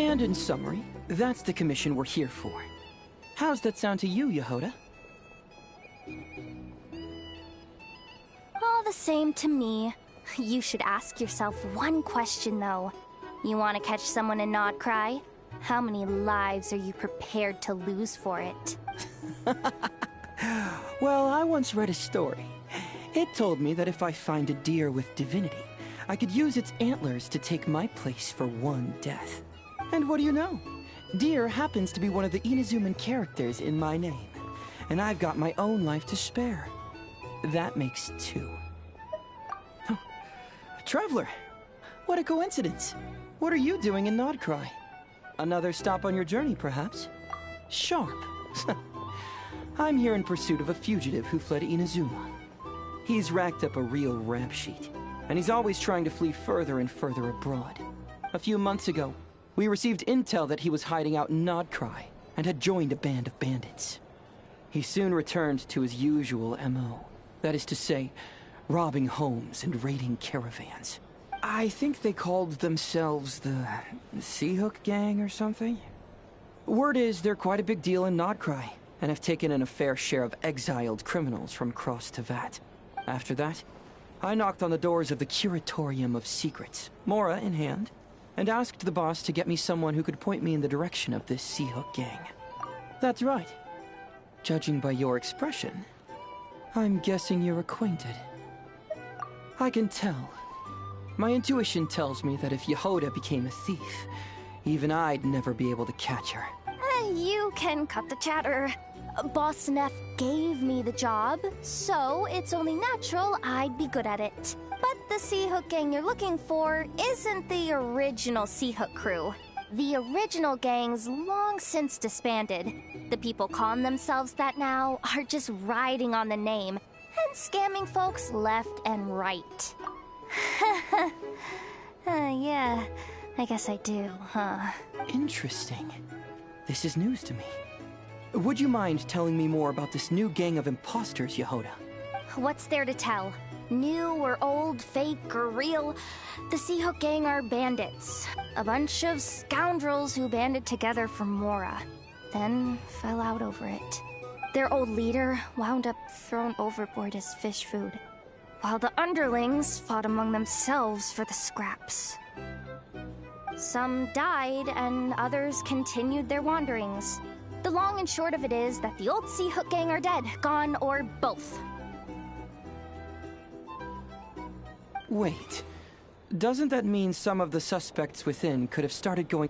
And in summary, that's the commission we're here for. How's that sound to you, Yehoda? All the same to me. You should ask yourself one question, though. You want to catch someone in Nodcry? How many lives are you prepared to lose for it? Well, I once read a story. It told me that if I find a deer with divinity, I could use its antlers to take my place for one death. And what do you know? Deer happens to be one of the Inazuman characters in my name, and I've got my own life to spare. That makes two. Oh, Traveler, what a coincidence. What are you doing in Nodcry? Another stop on your journey, perhaps? Sharp. I'm here in pursuit of a fugitive who fled Inazuma. He's racked up a real rap sheet, and he's always trying to flee further and further abroad. A few months ago, we received intel that he was hiding out in Nodcry and had joined a band of bandits. He soon returned to his usual MO. That is to say, robbing homes and raiding caravans. I think they called themselves the Seahook Gang or something. Word is they're quite a big deal in Nodcry, and have taken in a fair share of exiled criminals from across Tevat. After that, I knocked on the doors of the Curatorium of Secrets, Mora in hand, and asked the boss to get me someone who could point me in the direction of this Seahook Gang. That's right. Judging by your expression, I'm guessing you're acquainted. I can tell. My intuition tells me that if Yehoda became a thief, even I'd never be able to catch her. You can cut the chatter. Boss Neff gave me the job, so it's only natural I'd be good at it. But the Seahook Gang you're looking for isn't the original Seahook crew. The original gang's long since disbanded. The people calling themselves that now are just riding on the name and scamming folks left and right. Yeah, I guess I do, huh? Interesting. This is news to me. Would you mind telling me more about this new gang of imposters, Yehoda? What's there to tell? New or old, fake or real, the Seahook Gang are bandits. A bunch of scoundrels who banded together for Mora, then fell out over it. Their old leader wound up thrown overboard as fish food, while the underlings fought among themselves for the scraps. Some died, and others continued their wanderings. The long and short of it is that the old Seahook Gang are dead, gone, or both. Wait. Doesn't that mean some of the suspects within could have started going...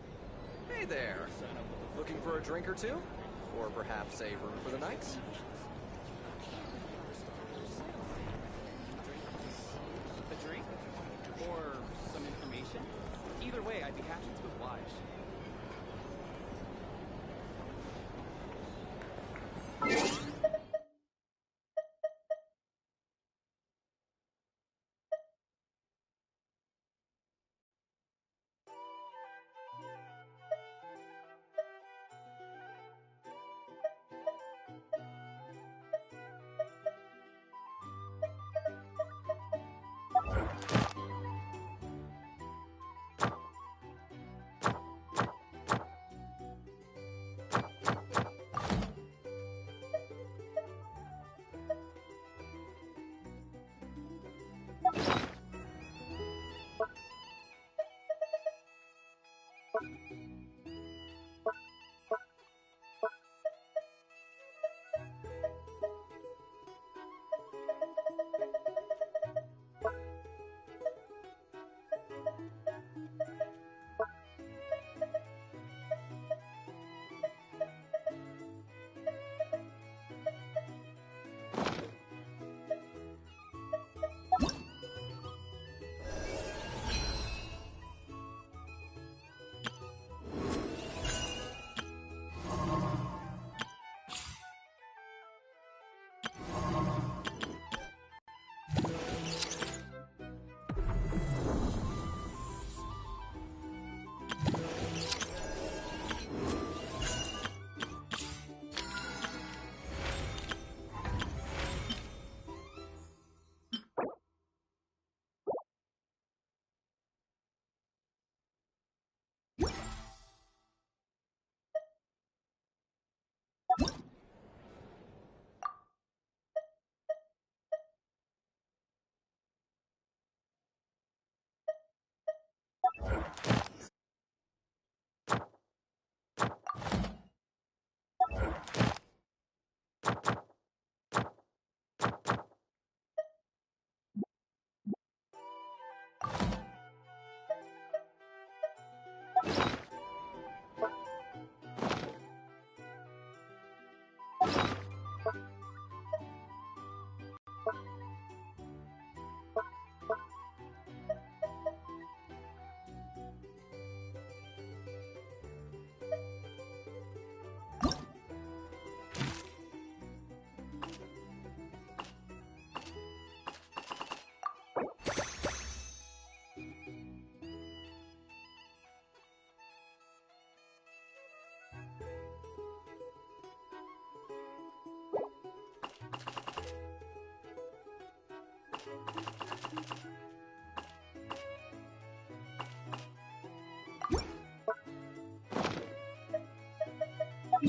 Hey there. Looking for a drink or two? Or perhaps a room for the night? A drink? Or some information? Either way, I'd be happy to oblige. The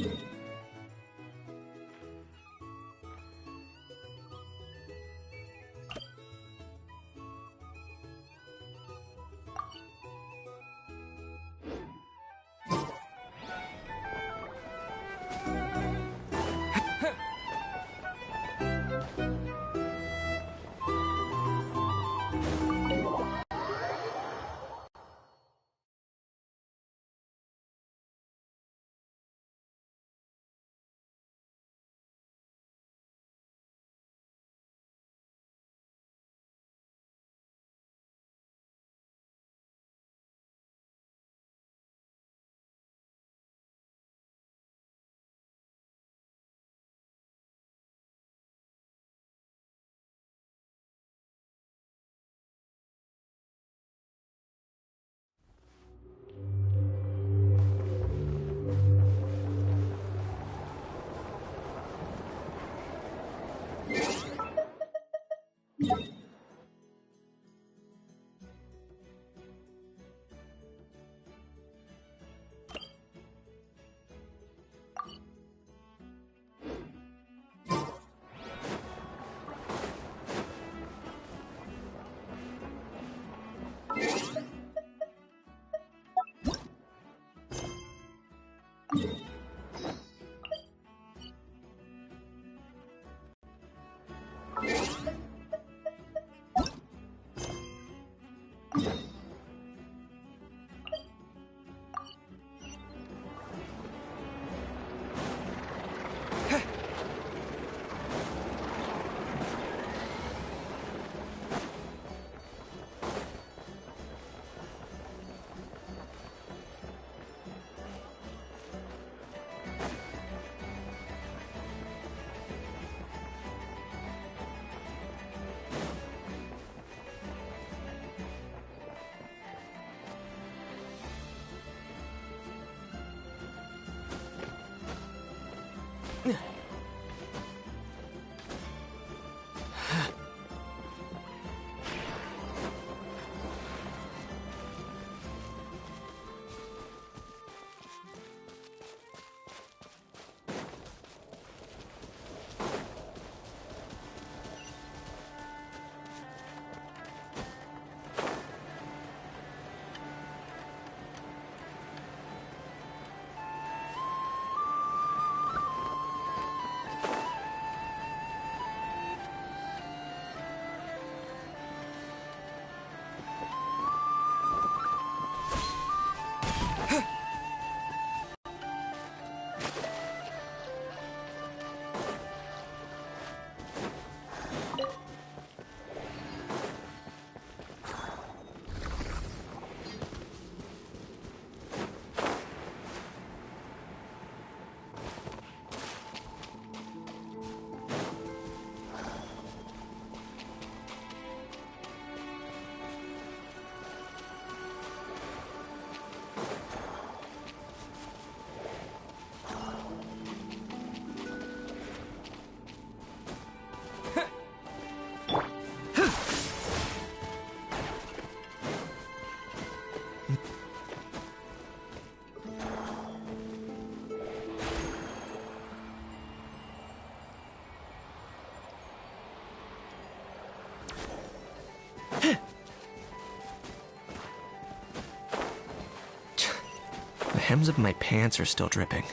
hems of my pants are still dripping.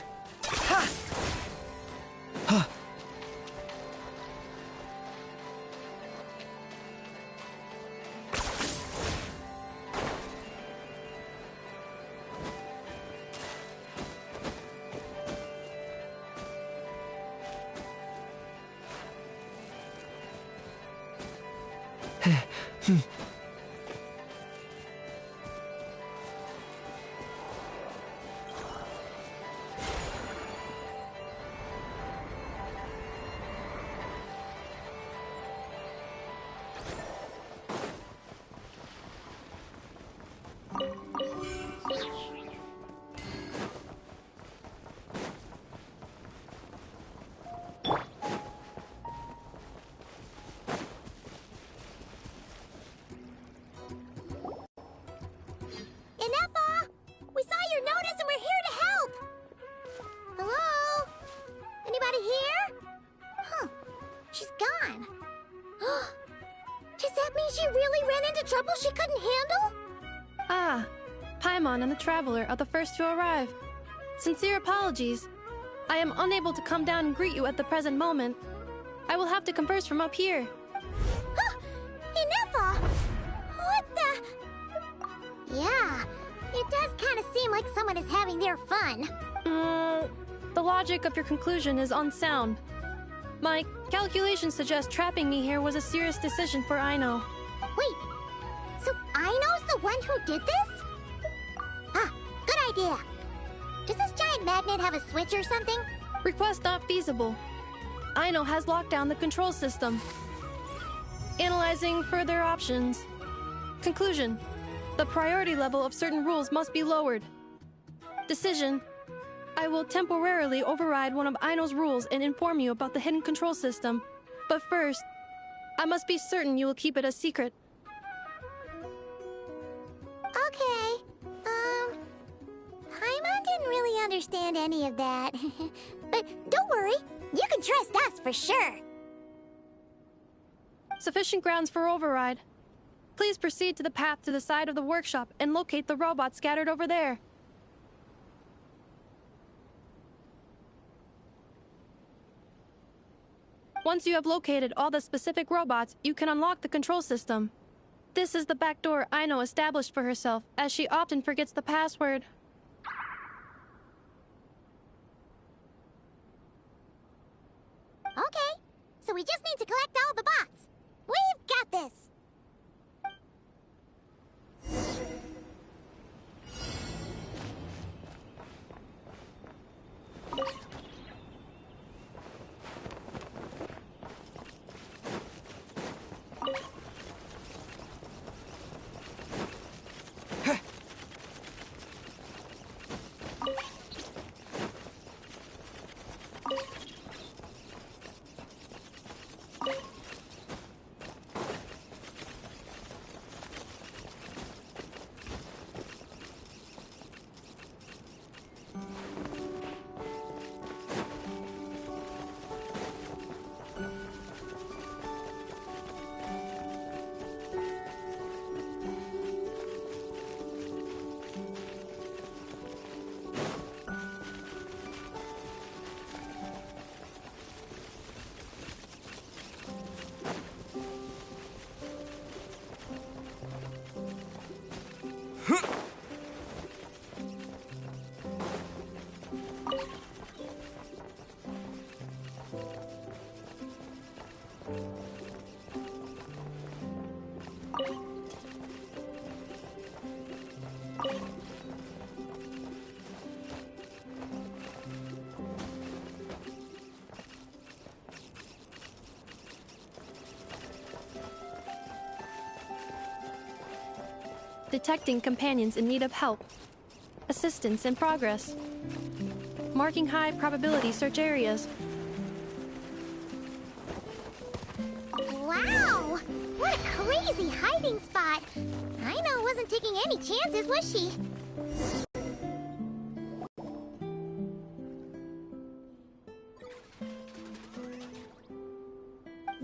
Paimon and the Traveler are the first to arrive. Sincere apologies. I am unable to come down and greet you at the present moment. I will have to converse from up here. Inefa! What the... Yeah, it does kind of seem like someone is having their fun. The logic of your conclusion is unsound. My calculations suggest trapping me here was a serious decision for Aino. Wait, so Aino's the one who did this? Ah, good idea. Does this giant magnet have a switch or something? Request not feasible. Aino has locked down the control system. Analyzing further options. Conclusion. The priority level of certain rules must be lowered. Decision. I will temporarily override one of Aino's rules and inform you about the hidden control system. But first, I must be certain you will keep it a secret. Okay. Paimon didn't really understand any of that. But don't worry, you can trust us for sure. Sufficient grounds for override. Please proceed to the path to the side of the workshop and locate the robots scattered over there. Once you have located all the specific robots, you can unlock the control system. This is the back door Aino established for herself, as she often forgets the password. Okay, so we just need to collect all the bots. We've got this! Detecting companions in need of help. Assistance in progress. Marking high probability search areas. Wow! What a crazy hiding spot! Aino wasn't taking any chances, was she?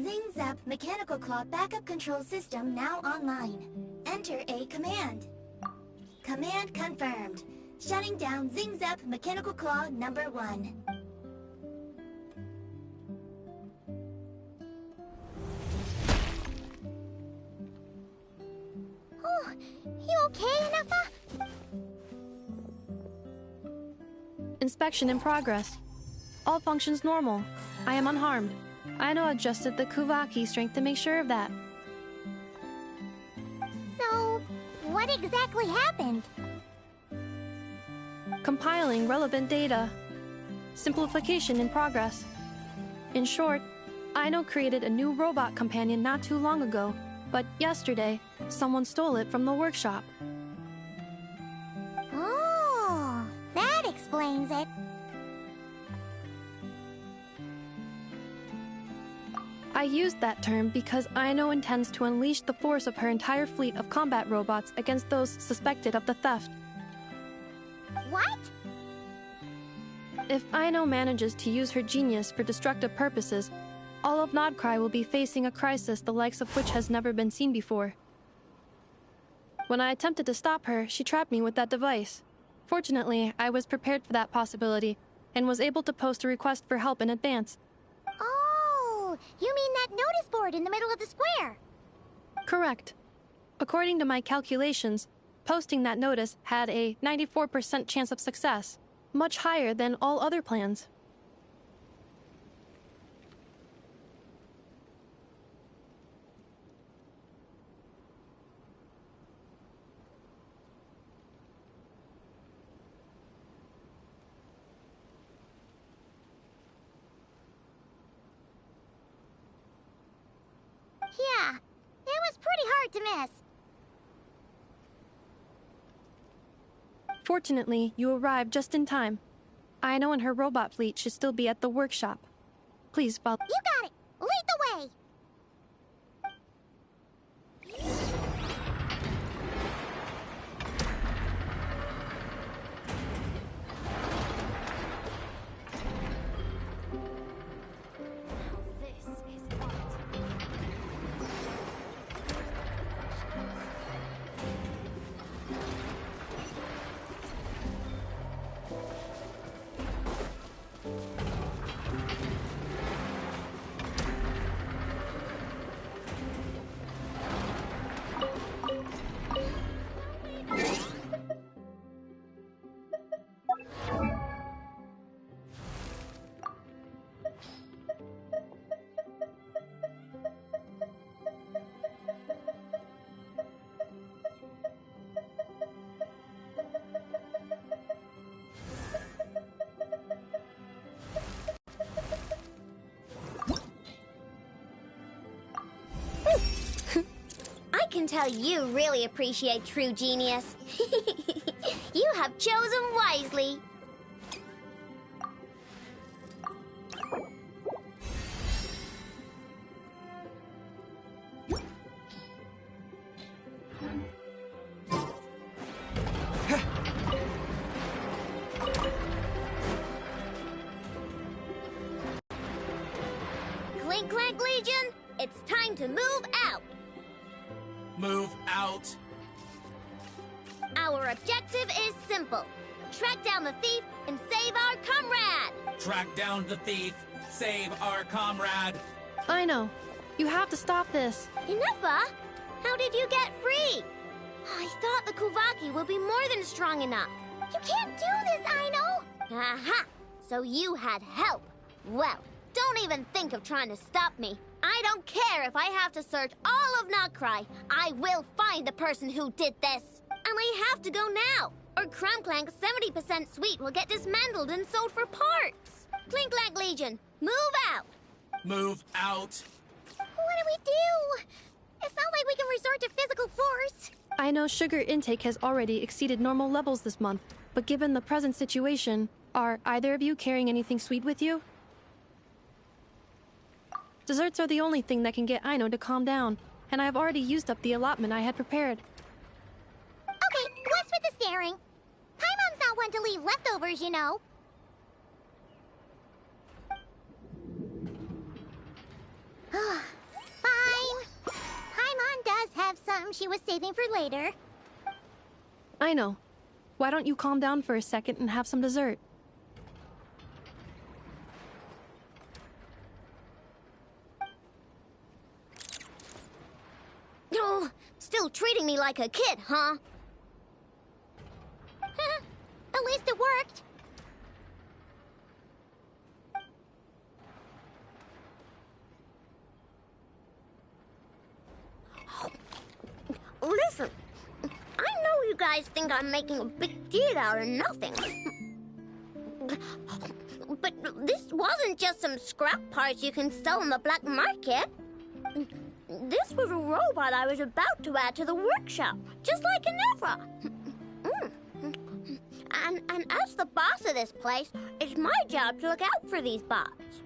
Zing Zap Mechanical Claw Backup Control System now online. Enter a command. Command confirmed. Shutting down Zing Zap Mechanical Claw number 1. Oh, you okay, Inefa? Inspection in progress. All functions normal. I am unharmed. Aino adjusted the Kuvaki strength to make sure of that. So, what exactly happened? Compiling relevant data. Simplification in progress. In short, Aino created a new robot companion not too long ago, but yesterday, someone stole it from the workshop. Oh, that explains it. I used that term because Aino intends to unleash the force of her entire fleet of combat robots against those suspected of the theft. What? If Aino manages to use her genius for destructive purposes, all of Nodcry will be facing a crisis the likes of which has never been seen before. When I attempted to stop her, she trapped me with that device. Fortunately, I was prepared for that possibility and was able to post a request for help in advance. Oh, you mean that notice board in the middle of the square? Correct. According to my calculations, posting that notice had a 94% chance of success, much higher than all other plans. Yeah, it was pretty hard to miss. Fortunately, you arrived just in time. Aino and her robot fleet should still be at the workshop. Please follow. You got it! Lead the way! This is art. I can tell you really appreciate true genius. You have chosen wisely. Clink Clank Legion, it's time to move out. Move out. Our objective is simple. Track down the thief and save our comrade. Track down the thief. Save our comrade. Aino, you have to stop this. Enough, How did you get free? I thought the Kuvaki would be more than strong enough. You can't do this, Aino! Aha! So you had help. Well, don't even think of trying to stop me. I don't care if I have to search all of Notcry. I will find the person who did this. And I have to go now, or krumka's 70% sweet will get dismantled and sold for parts. Clink Clank Legion, move out. Move out. What do we do? It's not like we can resort to physical force. Aino's sugar intake has already exceeded normal levels this month, but given the present situation, are either of you carrying anything sweet with you? Desserts are the only thing that can get Aino to calm down, and I have already used up the allotment I had prepared. Okay, what's with the staring? Paimon's not one to leave leftovers, you know. Fine. Paimon does have some she was saving for later. Aino, why don't you calm down for a second and have some dessert? Oh, still treating me like a kid, huh? At least it worked. Listen, I know you guys think I'm making a big deal out of nothing. But this wasn't just some scrap parts you can sell on the black market. This was a robot I was about to add to the workshop, just like Inevra. And as the boss of this place, it's my job to look out for these bots.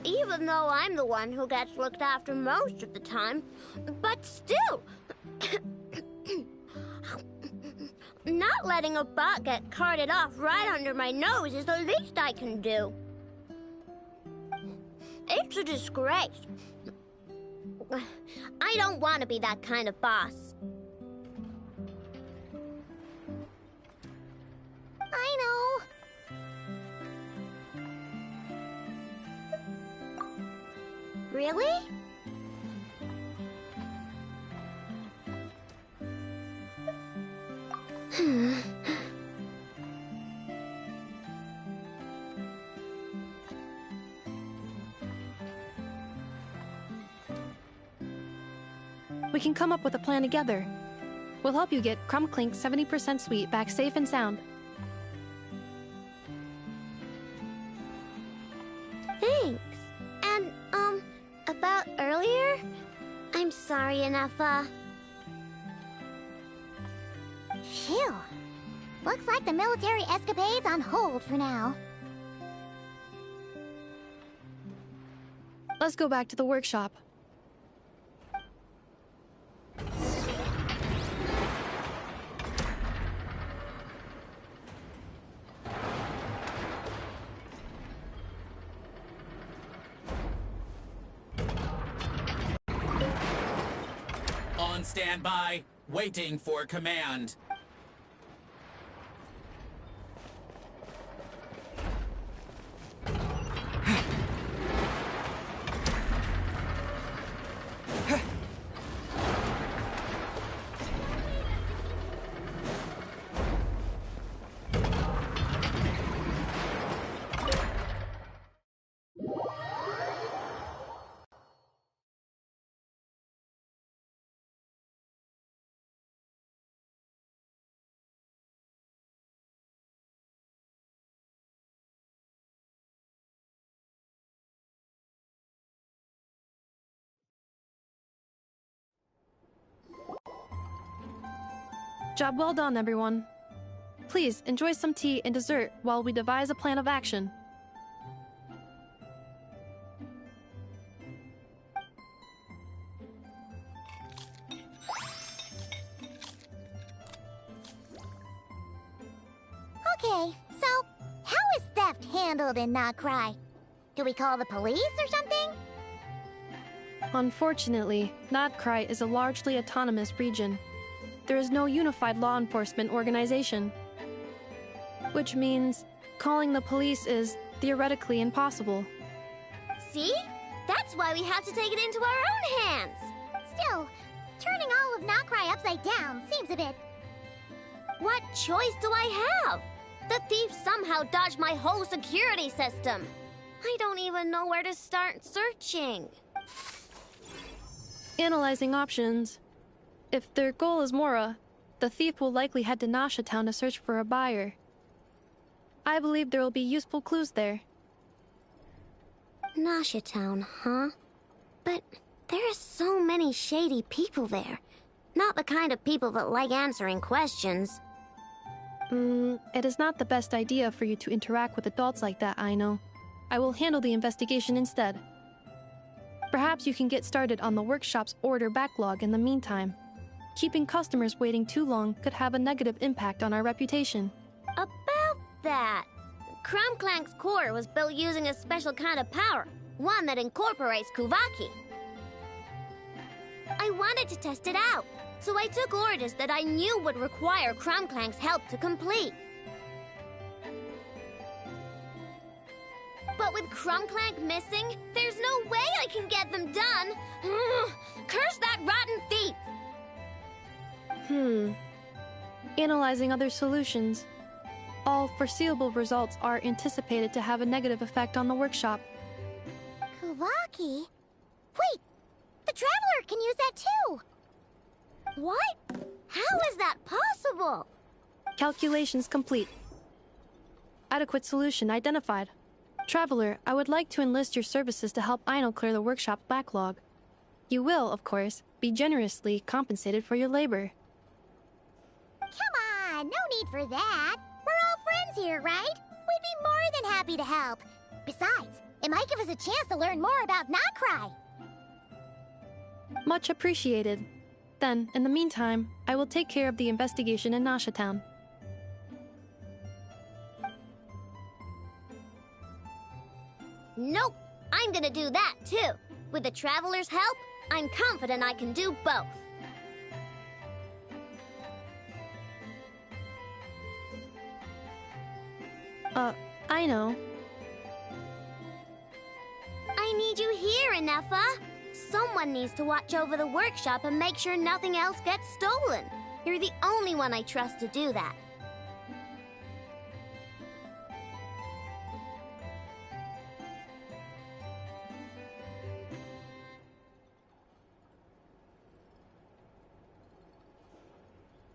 Even though I'm the one who gets looked after most of the time. But still, not letting a bot get carted off right under my nose is the least I can do. It's a disgrace. I don't want to be that kind of boss. Really? We can come up with a plan together. We'll help you get Krumklink's 70% sweet back safe and sound. Thanks. And, about earlier? I'm sorry, Anafa. Phew. Looks like the military escapade's on hold for now. Let's go back to the workshop. On standby, waiting for command. Job well done, everyone. Please enjoy some tea and dessert while we devise a plan of action. Okay, so how is theft handled in Nokrai? Do we call the police or something? Unfortunately, Nokrai is a largely autonomous region. There is no unified law enforcement organization. Which means calling the police is theoretically impossible. See? That's why we have to take it into our own hands! Still, turning all of Nokrai upside down seems a bit... What choice do I have? The thief somehow dodged my whole security system. I don't even know where to start searching. Analyzing options. If their goal is Mora, the thief will likely head to Nasha Town to search for a buyer. I believe there will be useful clues there. Nasha Town, huh? But there are so many shady people there. Not the kind of people that like answering questions. It is not the best idea for you to interact with adults like that, I know. I will handle the investigation instead. Perhaps you can get started on the workshop's order backlog in the meantime. Keeping customers waiting too long could have a negative impact on our reputation. About that, Krumklank's core was built using a special kind of power, one that incorporates Kuvaki. I wanted to test it out, so I took orders that I knew would require Krumklank's help to complete. But with Krumklank missing, there's no way I can get them done! Curse that rotten thief! Analyzing other solutions. All foreseeable results are anticipated to have a negative effect on the workshop. Kuvaki? Wait! The Traveler can use that too! What? How is that possible? Calculations complete. Adequate solution identified. Traveler, I would like to enlist your services to help Aino clear the workshop's backlog. You will, of course, be generously compensated for your labor. Come on, no need for that. We're all friends here, right? We'd be more than happy to help. Besides, it might give us a chance to learn more about Nokrai. Much appreciated. Then, in the meantime, I will take care of the investigation in Nasha Town. Nope, I'm gonna do that too. With the Traveler's help, I'm confident I can do both. I know. I need you here Neffa. Someone needs to watch over the workshop and make sure nothing else gets stolen. You're the only one I trust to do that.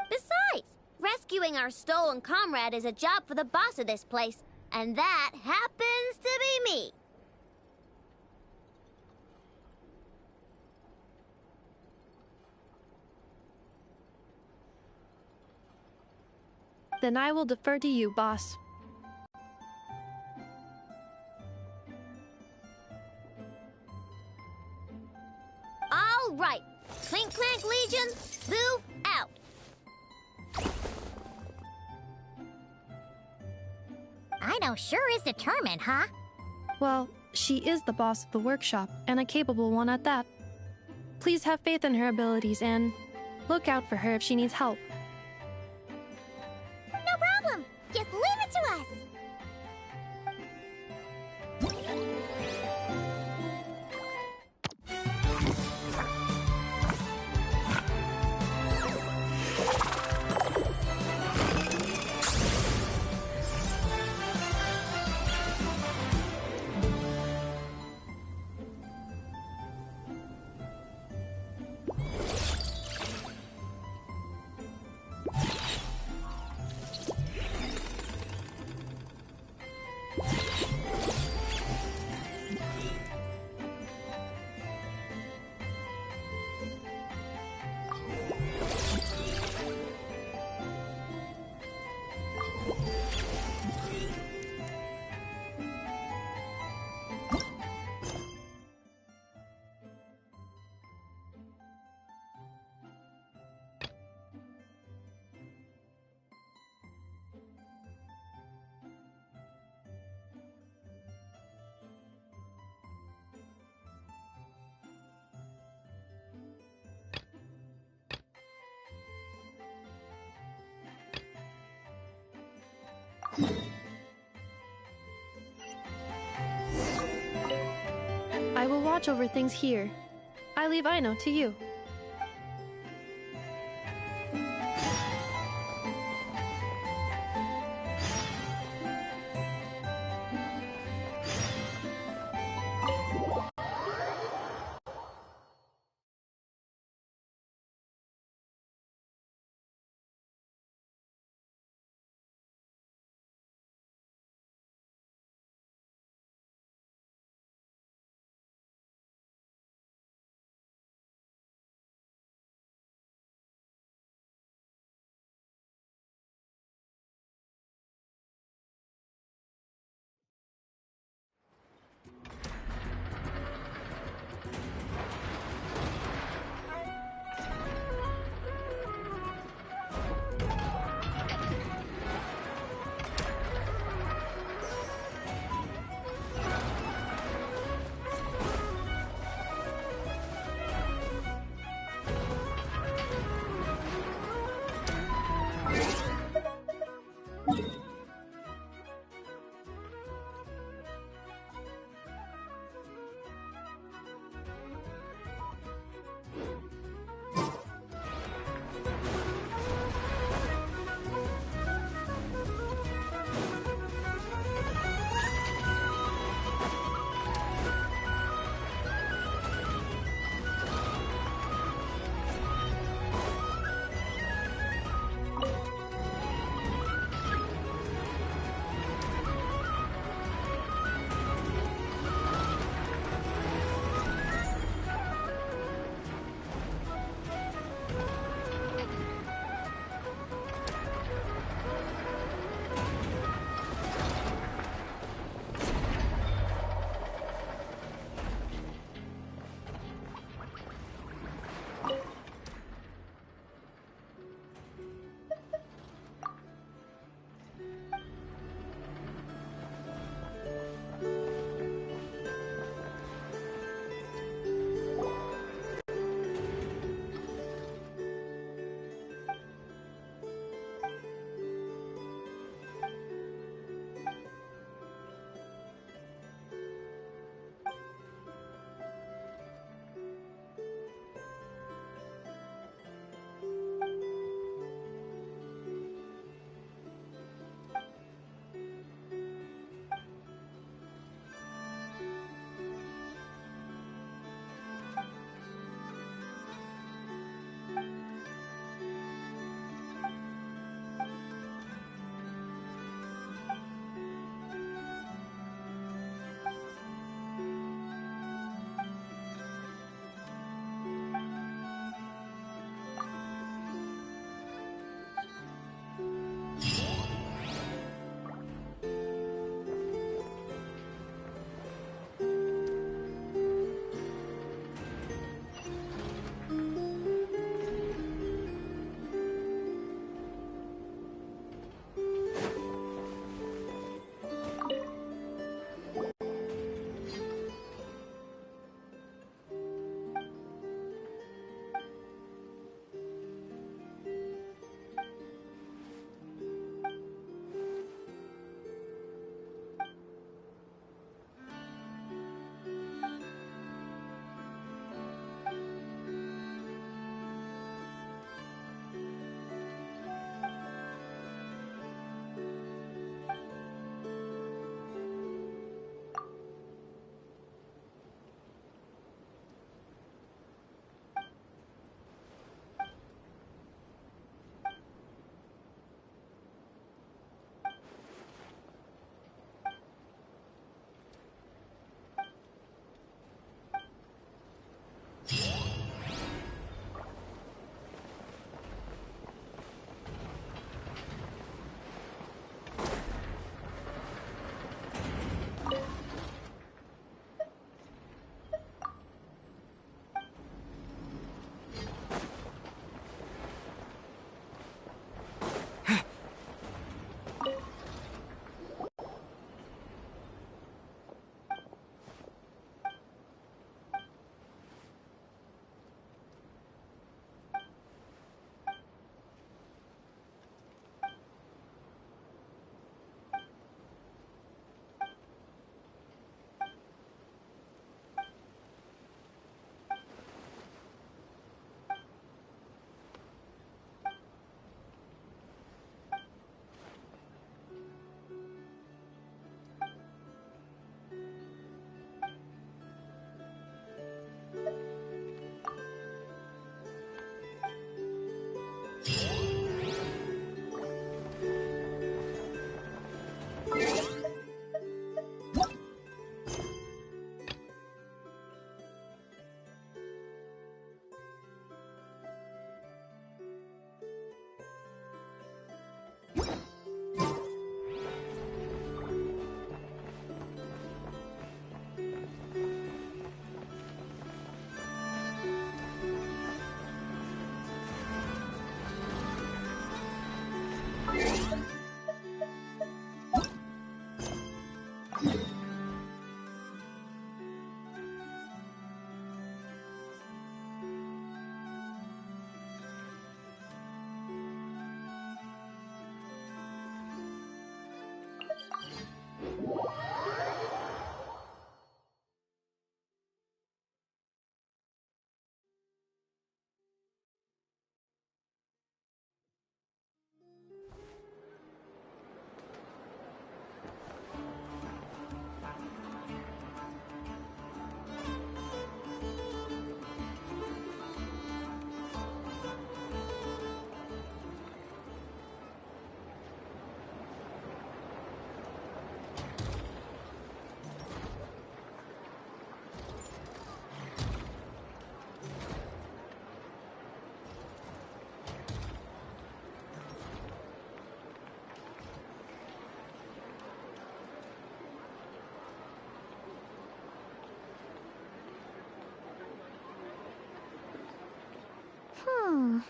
Besides, rescuing our stolen comrade is a job for the boss of this place, and that happens to be me. Then I will defer to you, boss. All right. Clink Clank Legion, move out. Ino sure is determined, huh? Well, she is the boss of the workshop, and a capable one at that. Please have faith in her abilities and look out for her if she needs help. No problem. Just leave it to us. I will watch over things here. I leave Ino to you.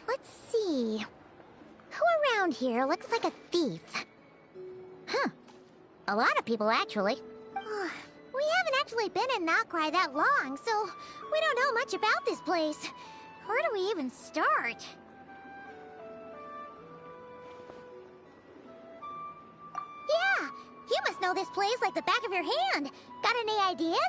Let's see. Who around here looks like a thief? Huh. A lot of people, actually. We haven't actually been in Nokrai that long, so we don't know much about this place. Where do we even start? Yeah, you must know this place like the back of your hand. Got any ideas?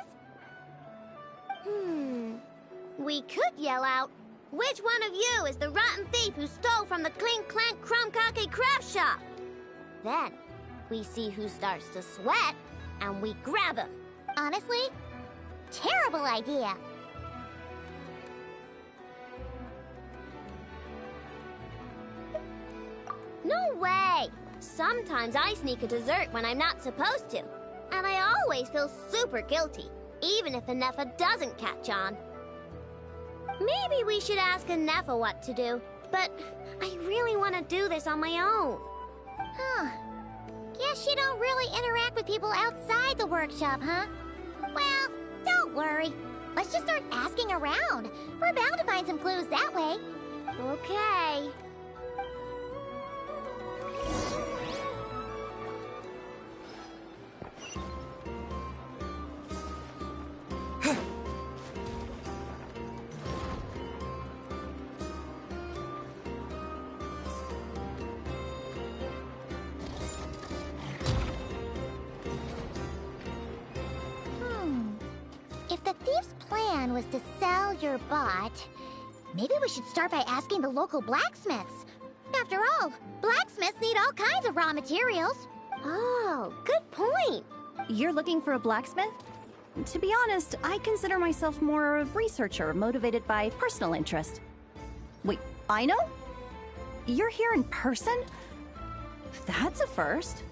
We could yell out, "Which one of you is the rotten thief who stole from the Clink Clank krumkaka craft shop?" Then, we see who starts to sweat, and we grab him. Honestly, terrible idea. No way! Sometimes I sneak a dessert when I'm not supposed to, and I always feel super guilty, even if Anefa doesn't catch on. Maybe we should ask Anefa what to do, but I really want to do this on my own. Guess you don't really interact with people outside the workshop, huh? Well, don't worry. Let's just start asking around. We're bound to find some clues that way. Okay. If the thief's plan was to sell your bot, maybe we should start by asking the local blacksmiths. After all, blacksmiths need all kinds of raw materials. Oh, good point. You're looking for a blacksmith? To be honest, I consider myself more a researcher motivated by personal interest. Wait, I know? You're here in person? That's a first.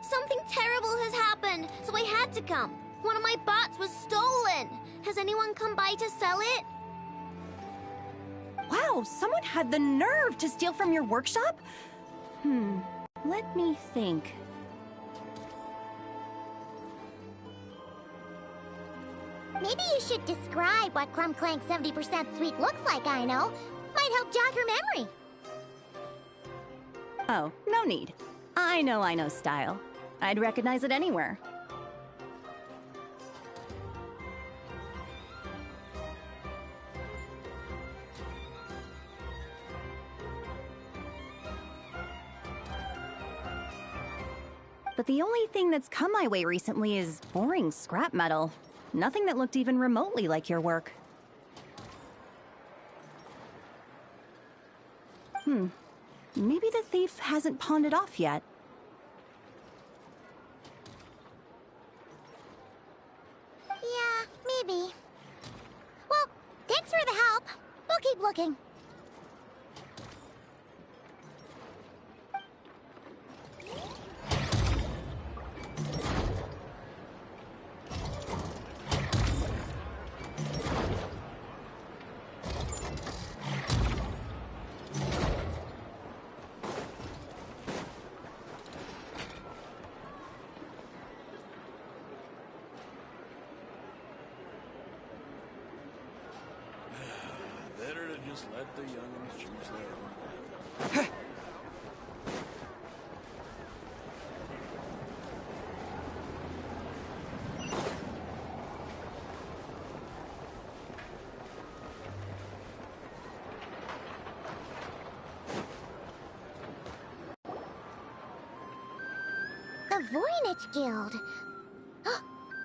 Something terrible has happened, so I had to come. One of my bots was stolen. Has anyone come by to sell it? Wow, someone had the nerve to steal from your workshop? Let me think. Maybe you should describe what Crumb Clank 70% sweet looks like, I know. Might help jog your memory. Oh, no need. I know style. I'd recognize it anywhere. But the only thing that's come my way recently is boring scrap metal. Nothing that looked even remotely like your work. Maybe the thief hasn't pawned it off yet. Yeah, maybe. Well, thanks for the help. We'll keep looking. Better to just let the young'uns choose their own path. The Voynich Guild.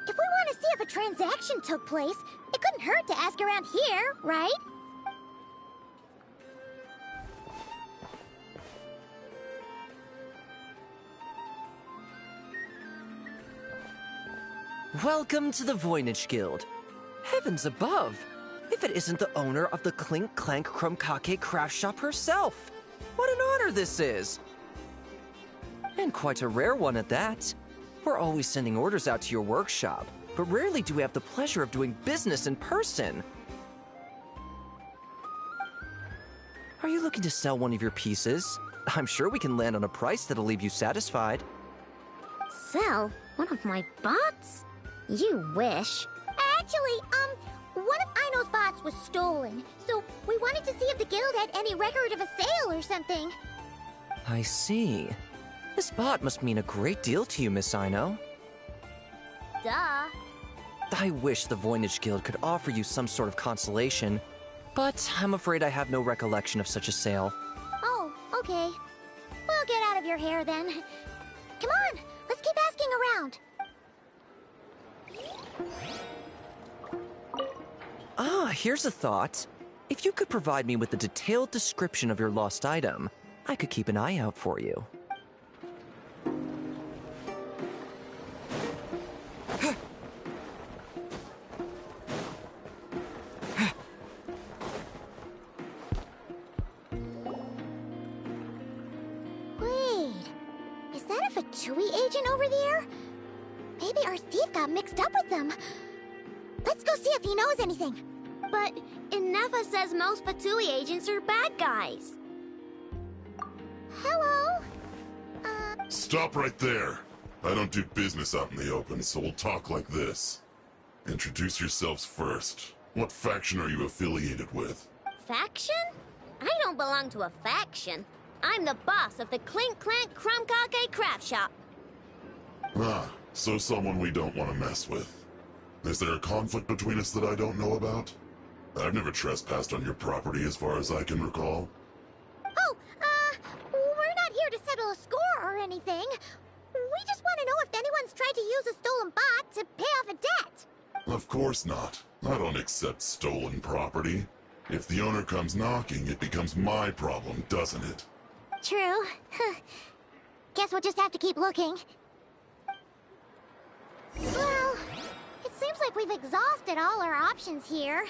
If we want to see if a transaction took place, it couldn't hurt to ask around here, right? Welcome to the Voynich Guild. Heavens above! If it isn't the owner of the Clink Clank krumkaka craft shop herself! What an honor this is! And quite a rare one at that. We're always sending orders out to your workshop, but rarely do we have the pleasure of doing business in person. Are you looking to sell one of your pieces? I'm sure we can land on a price that'll leave you satisfied. Sell one of my bots? You wish. Actually, One of Aino's bots was stolen, so we wanted to see if the guild had any record of a sale or something. I see. This bot must mean a great deal to you, Miss Aino. Duh. I wish the Voynich Guild could offer you some sort of consolation, but I'm afraid I have no recollection of such a sale. Oh, okay. We'll get out of your hair then. Come on, let's keep asking around. Ah, here's a thought. If you could provide me with a detailed description of your lost item, I could keep an eye out for you. Wait, is that a Fatui agent over there? Maybe our thief got mixed up with them. Let's go see if he knows anything. But Inefa says most Fatui agents are bad guys. Hello? Stop right there. I don't do business out in the open, so we'll talk like this. Introduce yourselves first. What faction are you affiliated with? Faction? I don't belong to a faction. I'm the boss of the Clink Clank krumkaka craft shop. Ah, so someone we don't want to mess with. Is there a conflict between us that I don't know about? I've never trespassed on your property as far as I can recall. Oh, we're not here to settle a score or anything. We just want to know if anyone's tried to use a stolen bot to pay off a debt. Of course not. I don't accept stolen property. If the owner comes knocking, it becomes my problem, doesn't it? True. Guess we'll just have to keep looking. Well, it seems like we've exhausted all our options here.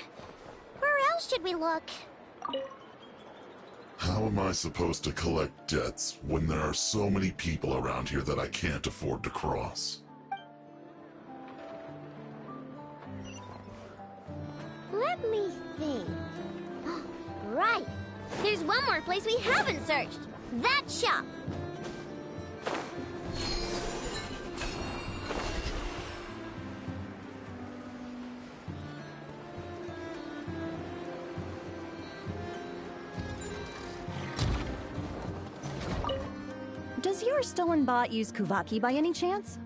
Where else should we look? How am I supposed to collect debts when there are so many people around here that I can't afford to cross? Let me think. Right. There's one more place we haven't searched. That shop. Does your stolen bot use Kuvaki by any chance?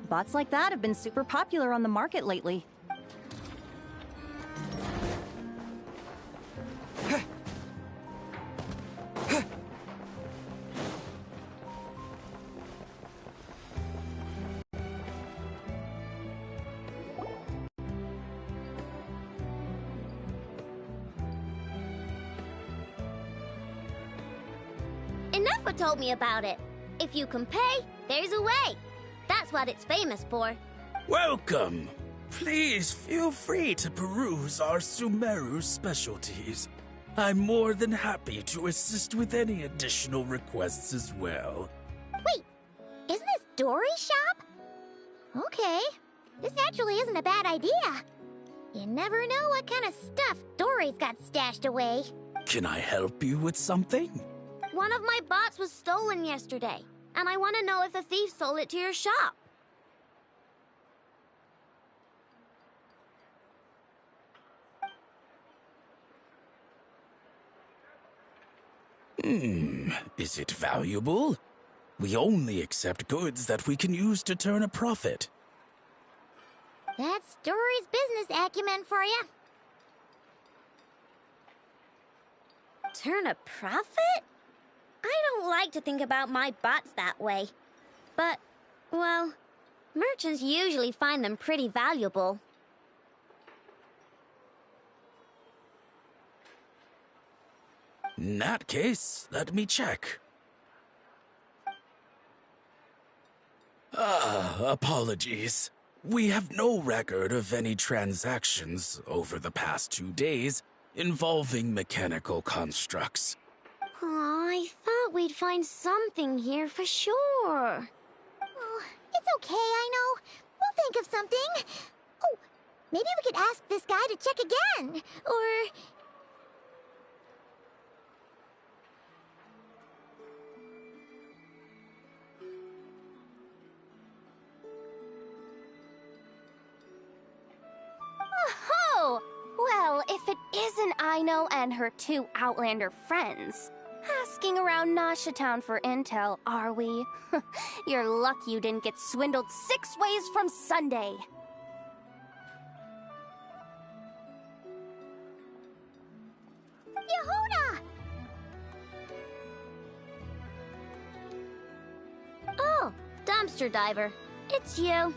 Bots like that have been super popular on the market lately. Inefa told me about it. If you can pay, there's a way. That's what it's famous for. Welcome! Please feel free to peruse our Sumeru specialties. I'm more than happy to assist with any additional requests as well. Wait, isn't this Dory's shop? Okay, this actually isn't a bad idea. You never know what kind of stuff Dory's got stashed away. Can I help you with something? One of my bots was stolen yesterday, and I want to know if the thief sold it to your shop. Is it valuable? We only accept goods that we can use to turn a profit. That's Dory's business acumen for you. Turn a profit? I don't like to think about my bots that way. But, well, merchants usually find them pretty valuable. In that case, let me check. Apologies. We have no record of any transactions over the past 2 days involving mechanical constructs. Aw, I thought we'd find something here for sure. Oh, it's okay, I know. We'll think of something. Oh, maybe we could ask this guy to check again. Or... Oh, Aino and her 2 Outlander friends. Asking around Nasha Town for intel, are we? You're lucky you didn't get swindled 6 ways from Sunday. Yehuda! Oh, dumpster diver. It's you.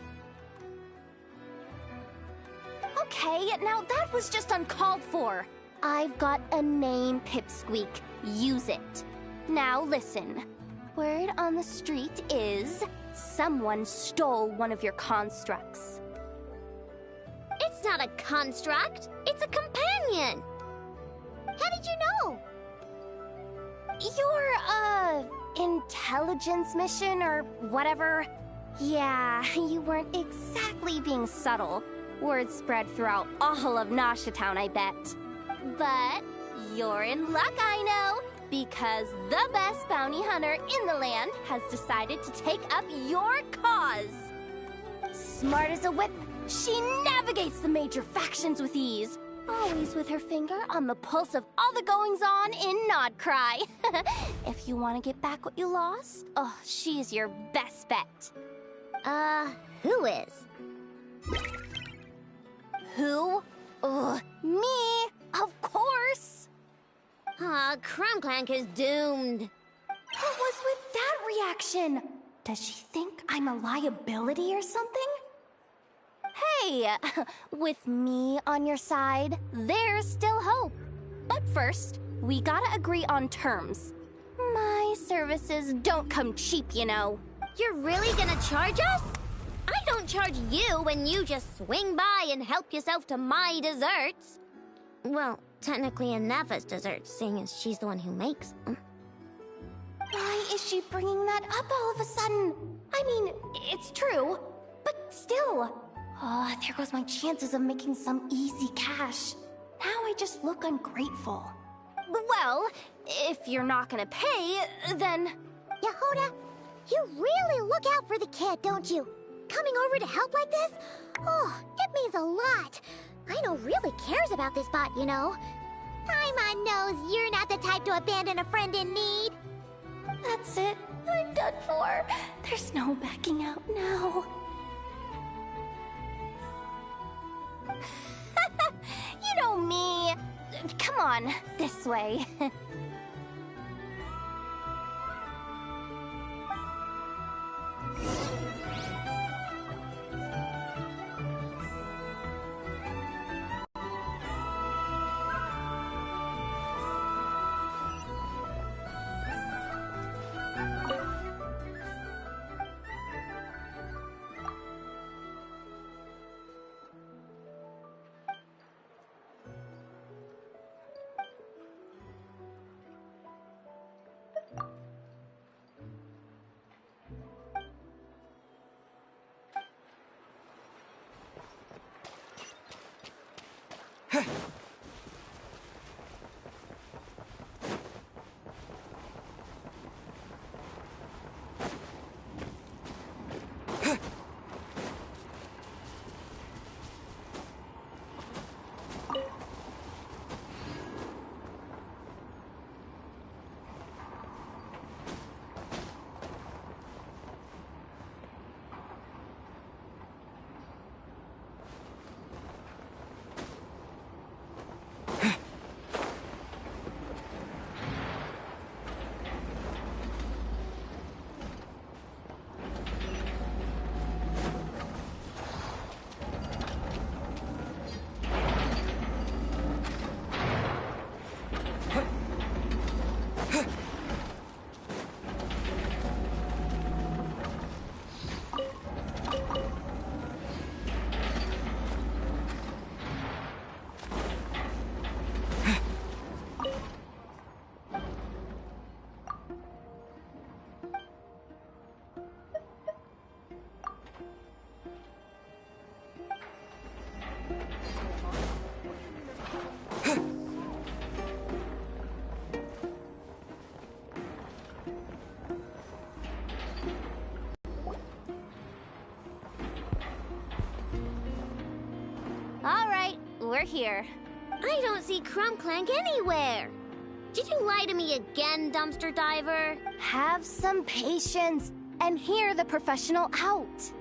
Okay, now that was just uncalled for. I've got a name, Pipsqueak. Use it. Now listen. Word on the street is someone stole one of your constructs. It's not a construct. It's a companion. How did you know? Your, intelligence mission or whatever? Yeah, you weren't exactly being subtle. Word spread throughout all of Nasha Town, I bet. But you're in luck, I know, because the best bounty hunter in the land has decided to take up your cause. Smart as a whip, she navigates the major factions with ease, always with her finger on the pulse of all the goings-on in Nodcry. If you want to get back what you lost, oh, she's your best bet. Who is? Who? Me, of course. Krumkaka is doomed. What was with that reaction? Does she think I'm a liability or something? Hey, with me on your side, there's still hope. But first, we gotta agree on terms. My services don't come cheap, you know. You're really gonna charge us? I don't charge you when you just swing by and help yourself to my desserts. Well, technically Nefa's desserts, seeing as she's the one who makes them. Why is she bringing that up all of a sudden? I mean, it's true, but still. Oh, there goes my chances of making some easy cash. Now I just look ungrateful. Well, if you're not gonna pay, then... Yehuda, you really look out for the kid, don't you? Coming over to help like this? Oh, it means a lot. Aino really cares about this bot, you know. Paimon knows you're not the type to abandon a friend in need. That's it. I'm done for. There's no backing out now. You know me. Come on, this way. All right, we're here. I don't see Krumklank anywhere. Did you lie to me again, dumpster diver? Have some patience and hear the professional out.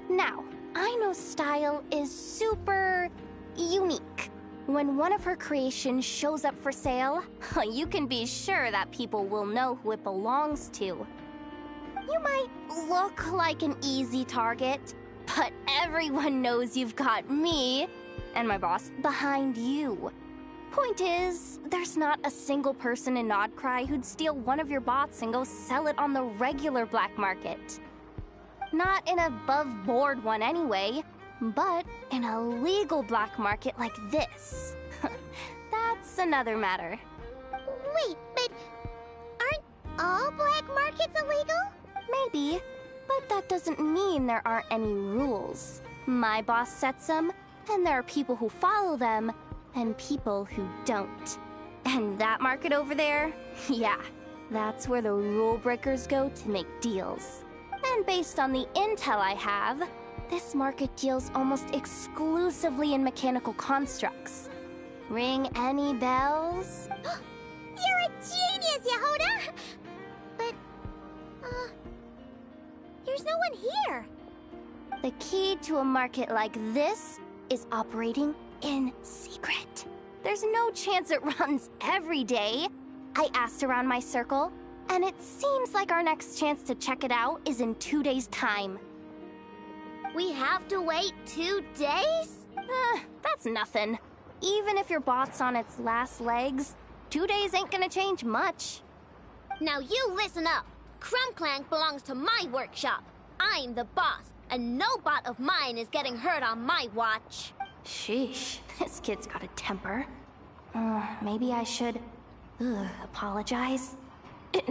Now, I know Style is super unique. When one of her creations shows up for sale, you can be sure that people will know who it belongs to. You might look like an easy target, but everyone knows you've got me and my boss behind you. Point is, there's not a single person in Nodcry who'd steal one of your bots and go sell it on the regular black market. Not an above-board one anyway, but in a legal black market like this. That's another matter. Wait, but aren't all black markets illegal? Maybe, but that doesn't mean there aren't any rules. My boss sets them, and there are people who follow them, and people who don't. And that market over there? Yeah, that's where the rule breakers go to make deals. And based on the intel I have, this market deals almost exclusively in mechanical constructs. Ring any bells? You're a genius, Yehoda! But, there's no one here. The key to a market like this is operating in secret. There's no chance it runs every day. I asked around my circle, and it seems like our next chance to check it out is in 2 days' time. We have to wait 2 days? That's nothing. Even if your bot's on its last legs, 2 days ain't gonna change much. Now you listen up. Krumklank belongs to my workshop. I'm the boss, and no bot of mine is getting hurt on my watch. Sheesh, this kid's got a temper. Maybe I should apologize.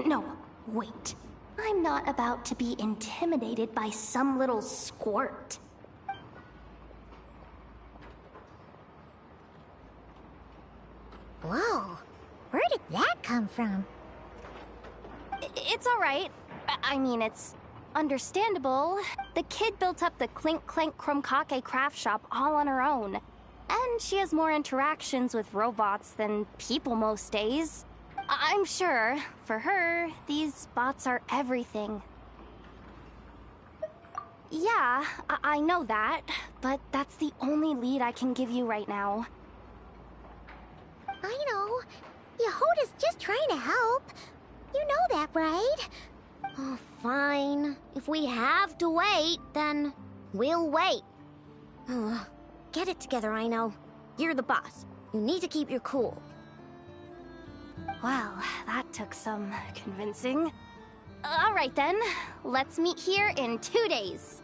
No, wait. I'm not about to be intimidated by some little squirt. Whoa, where did that come from? It's all right. I mean, it's understandable. The kid built up the Clink Clank krumkaka craft shop all on her own. And she has more interactions with robots than people most days. I'm sure, for her, these bots are everything. Yeah, I know that, but that's the only lead I can give you right now. I know. Yehoda's just trying to help. You know that, right? Oh, fine. If we have to wait, then we'll wait. Get it together, I know. You're the boss. You need to keep your cool. Well, that took some convincing. All right then, let's meet here in 2 days.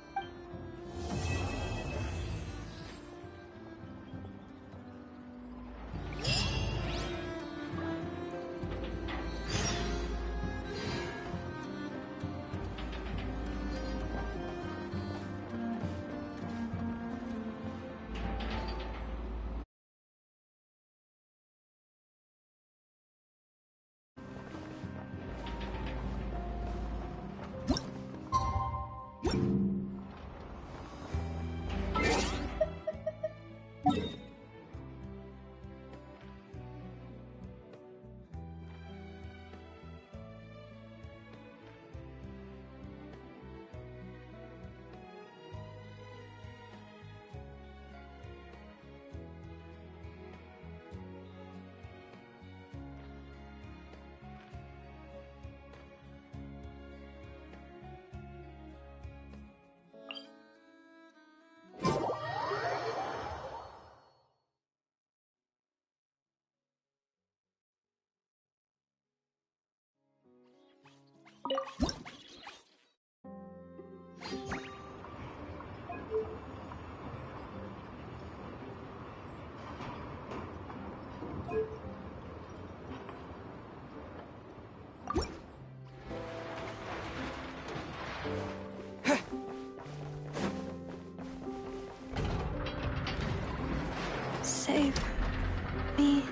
Save me.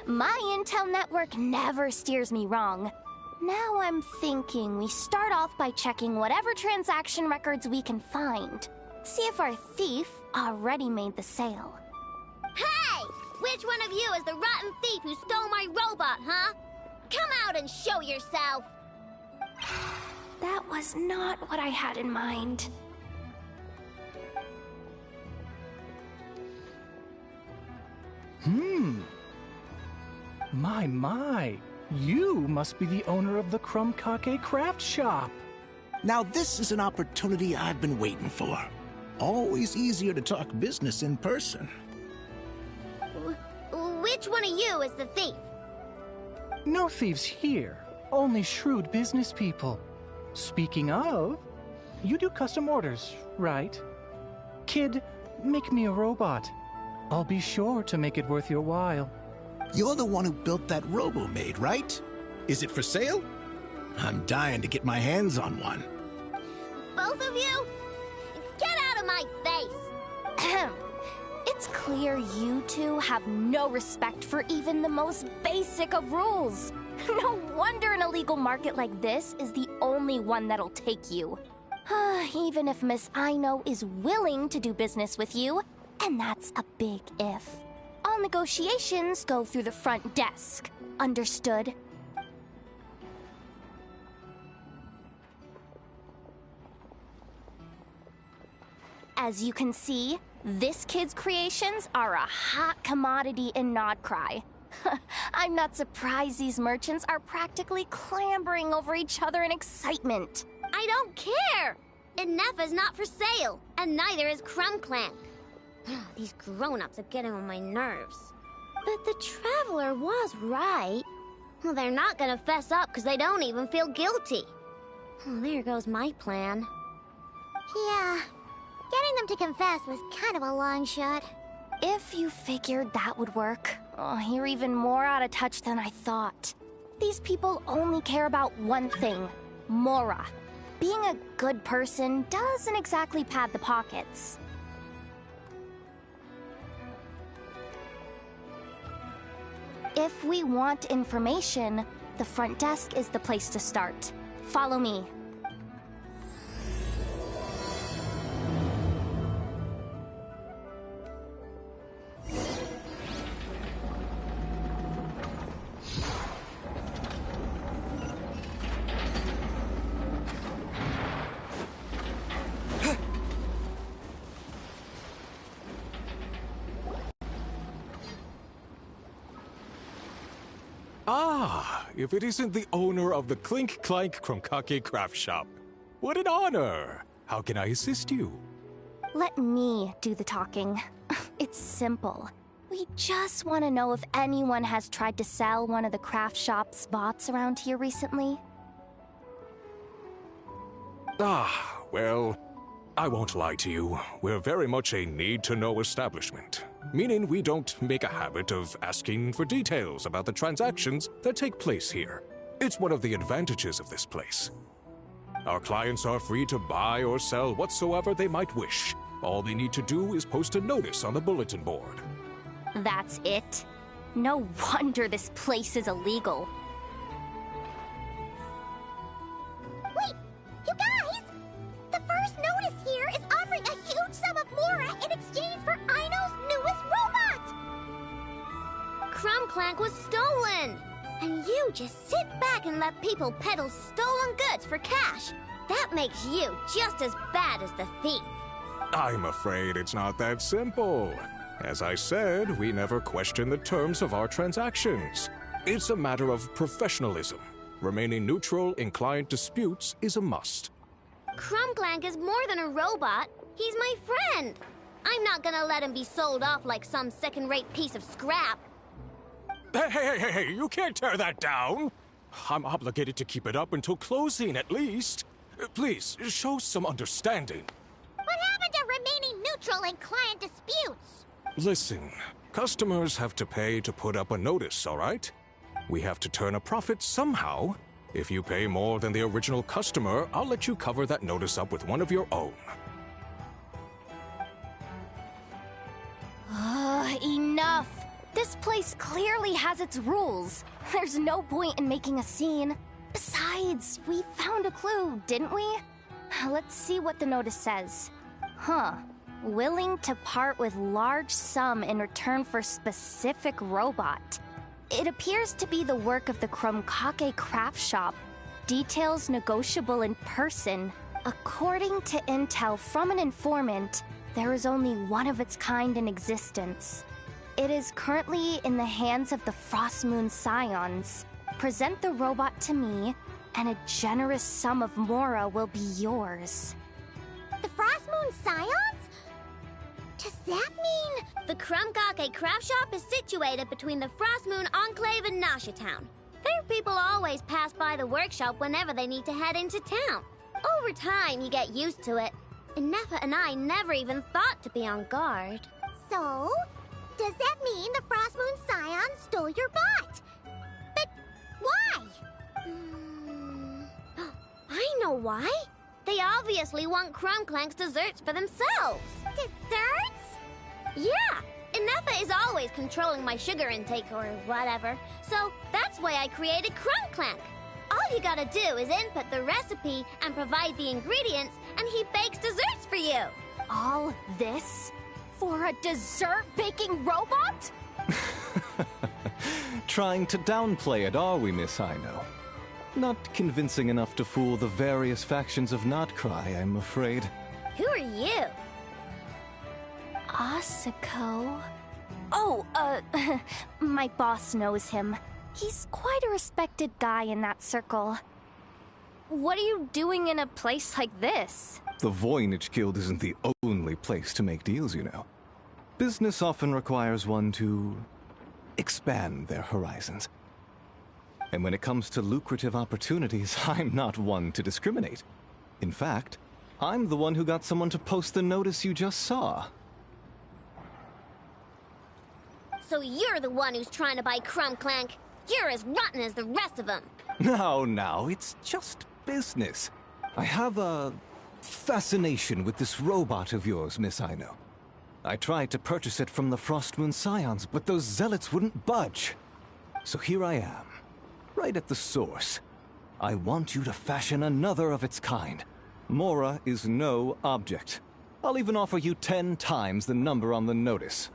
My intel network never steers me wrong. Now I'm thinking we start off by checking whatever transaction records we can find. See if our thief already made the sale. Hey! Which one of you is the rotten thief who stole my robot, huh? Come out and show yourself! That was not what I had in mind. My. You must be the owner of the krumkaka craft shop. Now this is an opportunity I've been waiting for. Always easier to talk business in person. Which one of you is the thief? No thieves here, only shrewd business people. Speaking of, you do custom orders, right? Kid, make me a robot. I'll be sure to make it worth your while. You're the one who built that robo-maid, right? Is it for sale? I'm dying to get my hands on one. Both of you? Get out of my face! It's clear you two have no respect for even the most basic of rules. No wonder an illegal market like this is the only one that'll take you. Even if Miss Aino is willing to do business with you, and that's a big if. All negotiations go through the front desk. Understood? As you can see, this kid's creations are a hot commodity in Nodcry. I'm not surprised these merchants are practically clambering over each other in excitement. I don't care! Inefa's not for sale, and neither is Krumklank. These grown-ups are getting on my nerves. But the Traveler was right. Well, they're not gonna fess up because they don't even feel guilty. Oh, there goes my plan. Yeah, getting them to confess was kind of a long shot. If you figured that would work, you're even more out of touch than I thought. These people only care about one thing, Mora. Being a good person doesn't exactly pad the pockets. If we want information, the front desk is the place to start. Follow me. Ah, if it isn't the owner of the Clink Clank Krumkaka craft shop. What an honor! How can I assist you? Let me do the talking. It's simple. We just want to know if anyone has tried to sell one of the craft shop's bots around here recently. Ah, well, I won't lie to you. We're very much a need-to-know establishment, meaning we don't make a habit of asking for details about the transactions that take place here. It's one of the advantages of this place. Our clients are free to buy or sell whatsoever they might wish. All they need to do is post a notice on the bulletin board. That's it? No wonder this place is illegal. Wait, you guys! The first notice here is offering a huge sum of Mora in exchange for Aino's newest robot! Krumklank was stolen! And you just sit back and let people peddle stolen goods for cash. That makes you just as bad as the thief. I'm afraid it's not that simple. As I said, we never question the terms of our transactions. It's a matter of professionalism. Remaining neutral in client disputes is a must. Krumklank is more than a robot. He's my friend. I'm not gonna let him be sold off like some second-rate piece of scrap. Hey, you can't tear that down! I'm obligated to keep it up until closing, at least. Please, show some understanding. What happened to remaining neutral in client disputes? Listen, customers have to pay to put up a notice, all right? We have to turn a profit somehow. If you pay more than the original customer, I'll let you cover that notice up with one of your own. Enough! This place clearly has its rules. There's no point in making a scene. Besides, we found a clue, didn't we? Let's see what the notice says. Willing to part with large sum in return for specific robot. It appears to be the work of the krumkaka craft shop. Details negotiable in person. According to intel from an informant, there is only one of its kind in existence. It is currently in the hands of the Frostmoon Scions. Present the robot to me, and a generous sum of Mora will be yours. The Frostmoon Scions? Does that mean... The krumkaka craft shop is situated between the Frostmoon Enclave and Nasha Town. Their people always pass by the workshop whenever they need to head into town. Over time, you get used to it. And Nefa and I never even thought to be on guard. So? Does that mean the Frostmoon Scions stole your bot? But why? I know why. They obviously want Krumklank's desserts for themselves. Desserts? Yeah, Nefa is always controlling my sugar intake or whatever, so that's why I created Krumklank. All you gotta do is input the recipe and provide the ingredients, and he bakes desserts for you. All this? For a dessert-baking robot? Trying to downplay it, are we, Miss Aino? Not convincing enough to fool the various factions of Notcry, I'm afraid. Who are you? Asako? Oh, my boss knows him. He's quite a respected guy in that circle. What are you doing in a place like this? The Voynich Guild isn't the only place to make deals, you know. Business often requires one to expand their horizons. And when it comes to lucrative opportunities, I'm not one to discriminate. In fact, I'm the one who got someone to post the notice you just saw. So you're the one who's trying to buy Krumklank. You're as rotten as the rest of them. No, it's just business. I have a fascination with this robot of yours, Miss Aino. I tried to purchase it from the Frostmoon Scions, but those zealots wouldn't budge. So here I am, right at the source. I want you to fashion another of its kind. Mora is no object. I'll even offer you 10 times the number on the notice.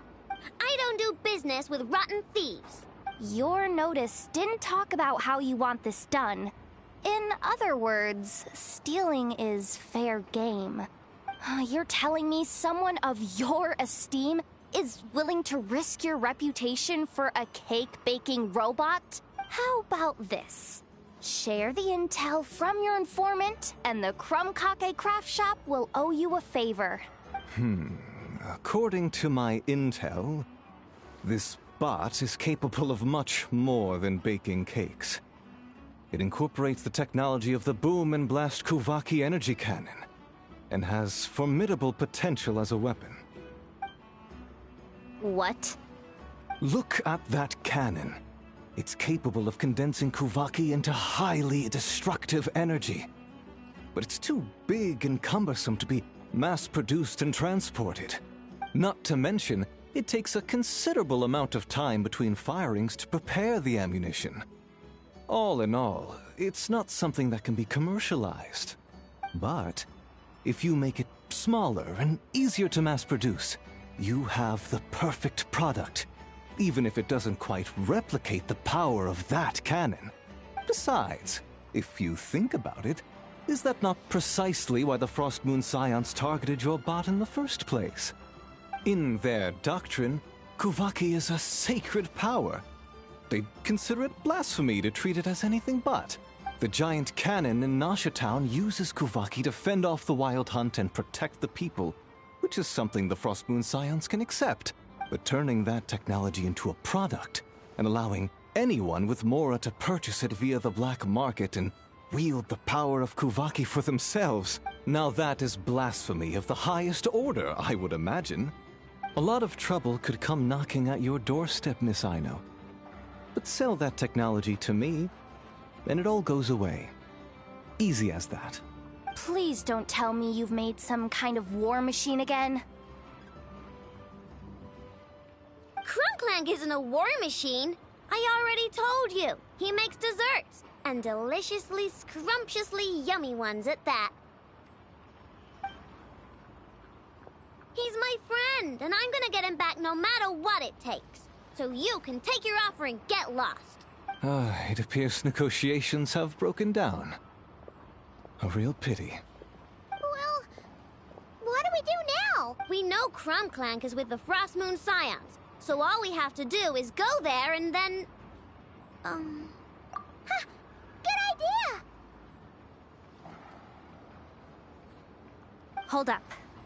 I don't do business with rotten thieves. Your notice didn't talk about how you want this done. In other words, stealing is fair game. You're telling me someone of your esteem is willing to risk your reputation for a cake-baking robot? How about this? Share the intel from your informant, and the krumkaka craft shop will owe you a favor. According to my intel, this bot is capable of much more than baking cakes. It incorporates the technology of the Boom and Blast Kuvaki energy cannon, and has formidable potential as a weapon. What? Look at that cannon. It's capable of condensing Kuvaki into highly destructive energy. but it's too big and cumbersome to be mass-produced and transported. Not to mention, it takes a considerable amount of time between firings to prepare the ammunition. All in all, it's not something that can be commercialized. But if you make it smaller and easier to mass-produce, you have the perfect product, even if it doesn't quite replicate the power of that cannon. Besides, if you think about it, is that not precisely why the Frost Moon Scions targeted your bot in the first place? In their doctrine, Kuvaki is a sacred power. They'd consider it blasphemy to treat it as anything but. The giant cannon in Nasha Town uses Kuvaki to fend off the wild hunt and protect the people, which is something the Frost Moon Scions can accept. But turning that technology into a product and allowing anyone with Mora to purchase it via the black market and wield the power of Kuvaki for themselves, now that is blasphemy of the highest order, I would imagine. A lot of trouble could come knocking at your doorstep, Miss Aino. But sell that technology to me, and it all goes away. Easy as that. Please don't tell me you've made some kind of war machine again. Krumklank isn't a war machine. I already told you. He makes desserts, and deliciously, scrumptiously yummy ones at that. He's my friend, and I'm gonna get him back no matter what it takes. So you can take your offer and get lost. It appears negotiations have broken down. A real pity. Well, what do we do now? We know Krumklank is with the Frost Moon Scions, so all we have to do is go there and then... Good idea! Hold up.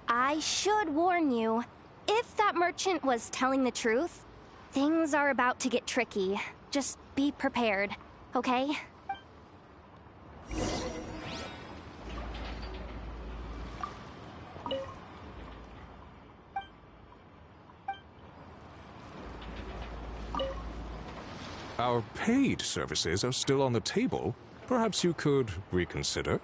I should warn you. If that merchant was telling the truth, things are about to get tricky. Just be prepared, okay? Our paid services are still on the table. Perhaps you could reconsider?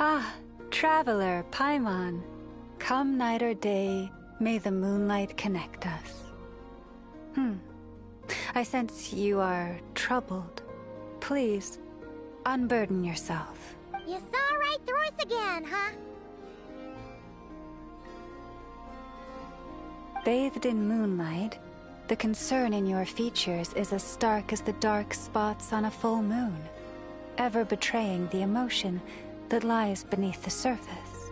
Ah, traveler, Paimon. Come night or day, may the moonlight connect us. I sense you are troubled. Please, unburden yourself. You saw right through us again, huh? Bathed in moonlight, the concern in your features is as stark as the dark spots on a full moon, ever betraying the emotion that lies beneath the surface.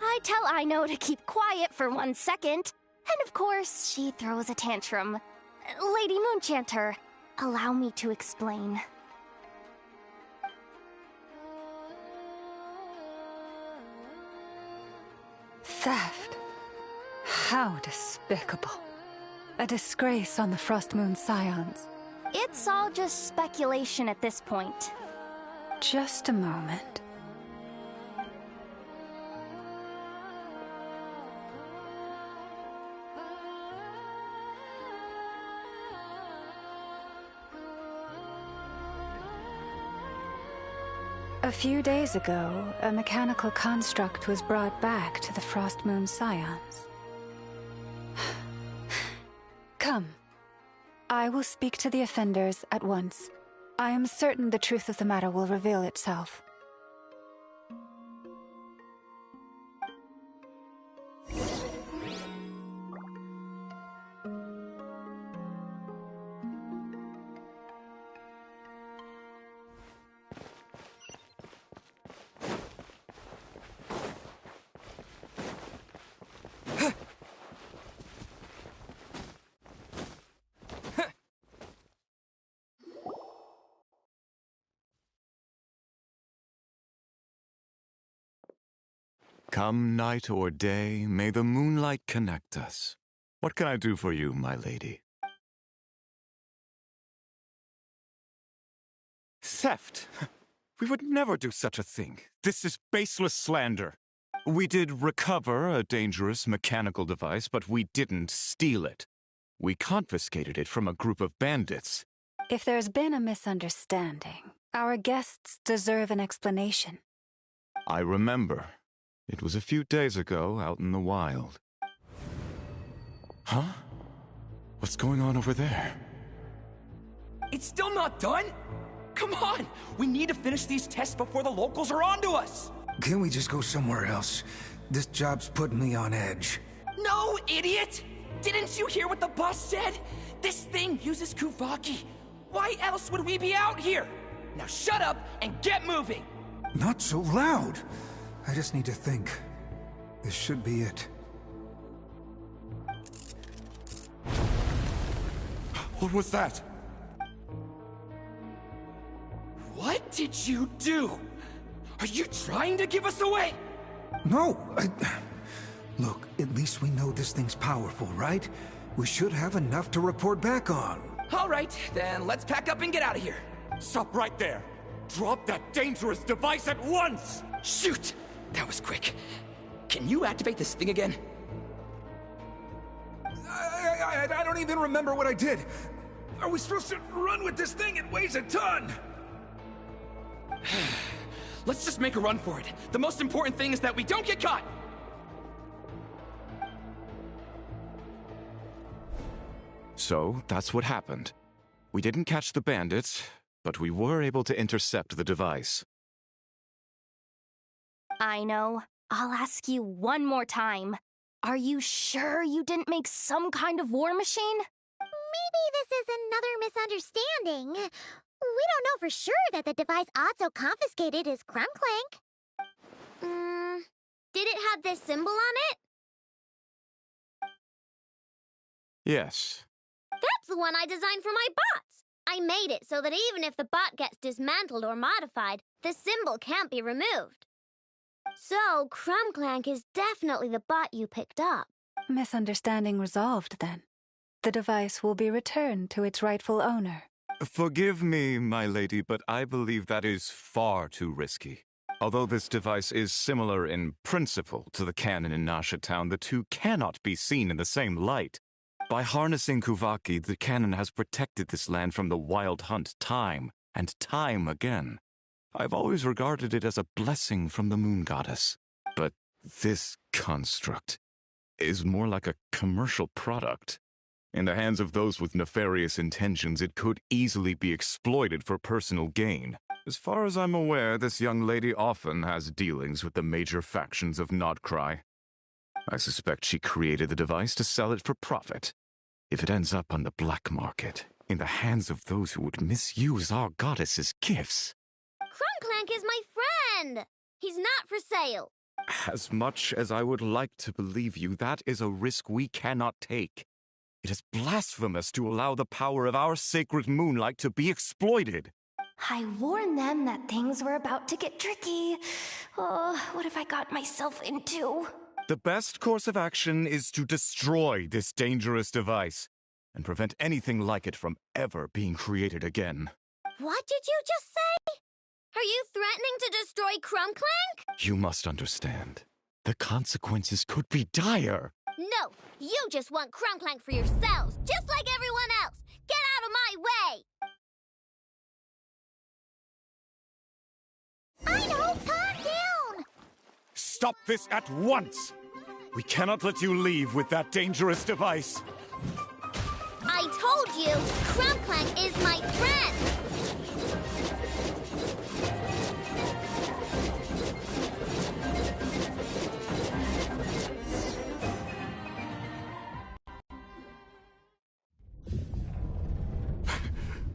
I tell Aino to keep quiet for 1 second, and of course, she throws a tantrum. Lady Moonchanter, allow me to explain. Theft? How despicable. A disgrace on the Frost Moon Scions. It's all just speculation at this point. Just a moment. A few days ago, a mechanical construct was brought back to the Frost Moon Scions. Come. I will speak to the offenders at once. I am certain the truth of the matter will reveal itself. Come night or day, may the moonlight connect us. What can I do for you, my lady? Theft! We would never do such a thing. This is baseless slander. We did recover a dangerous mechanical device, but we didn't steal it. We confiscated it from a group of bandits. If there's been a misunderstanding, our guests deserve an explanation. I remember. It was a few days ago, out in the wild. Huh? What's going on over there? It's still not done? Come on! We need to finish these tests before the locals are onto us! Can't we just go somewhere else? This job's putting me on edge. No, idiot! Didn't you hear what the boss said? This thing uses Kuvaki. Why else would we be out here? Now shut up and get moving! Not so loud! I just need to think. This should be it. What was that? What did you do? Are you trying to give us away? No, Look, at least we know this thing's powerful, right? We should have enough to report back on. All right, then let's pack up and get out of here. Stop right there! Drop that dangerous device at once! Shoot! That was quick. Can you activate this thing again? I don't even remember what I did. Are we supposed to run with this thing? It weighs a ton! Let's just make a run for it. The most important thing is that we don't get caught! So, that's what happened. We didn't catch the bandits, but we were able to intercept the device. I know. I'll ask you one more time. Are you sure you didn't make some kind of war machine? Maybe this is another misunderstanding. We don't know for sure that the device Otto confiscated is krumkaka. Did it have this symbol on it? Yes. That's the one I designed for my bots. I made it so that even if the bot gets dismantled or modified, the symbol can't be removed. So, krumkaka is definitely the bot you picked up. Misunderstanding resolved, then. The device will be returned to its rightful owner. Forgive me, my lady, but I believe that is far too risky. Although this device is similar in principle to the cannon in Nasha Town, the two cannot be seen in the same light. By harnessing Kuvaki, the cannon has protected this land from the wild hunt time and time again. I've always regarded it as a blessing from the moon goddess. But this construct is more like a commercial product. In the hands of those with nefarious intentions, it could easily be exploited for personal gain. As far as I'm aware, this young lady often has dealings with the major factions of Nodcry. I suspect she created the device to sell it for profit. If it ends up on the black market, in the hands of those who would misuse our goddess's gifts... krumkaka is my friend! He's not for sale! As much as I would like to believe you, that is a risk we cannot take. It is blasphemous to allow the power of our sacred moonlight to be exploited. I warned them that things were about to get tricky. Oh, what have I got myself into? The best course of action is to destroy this dangerous device and prevent anything like it from ever being created again. What did you just say? Are you threatening to destroy krumkaka? You must understand. The consequences could be dire. No, you just want krumkaka for yourselves, just like everyone else. Get out of my way! I know, calm down! Stop this at once! We cannot let you leave with that dangerous device. I told you, krumkaka is my friend!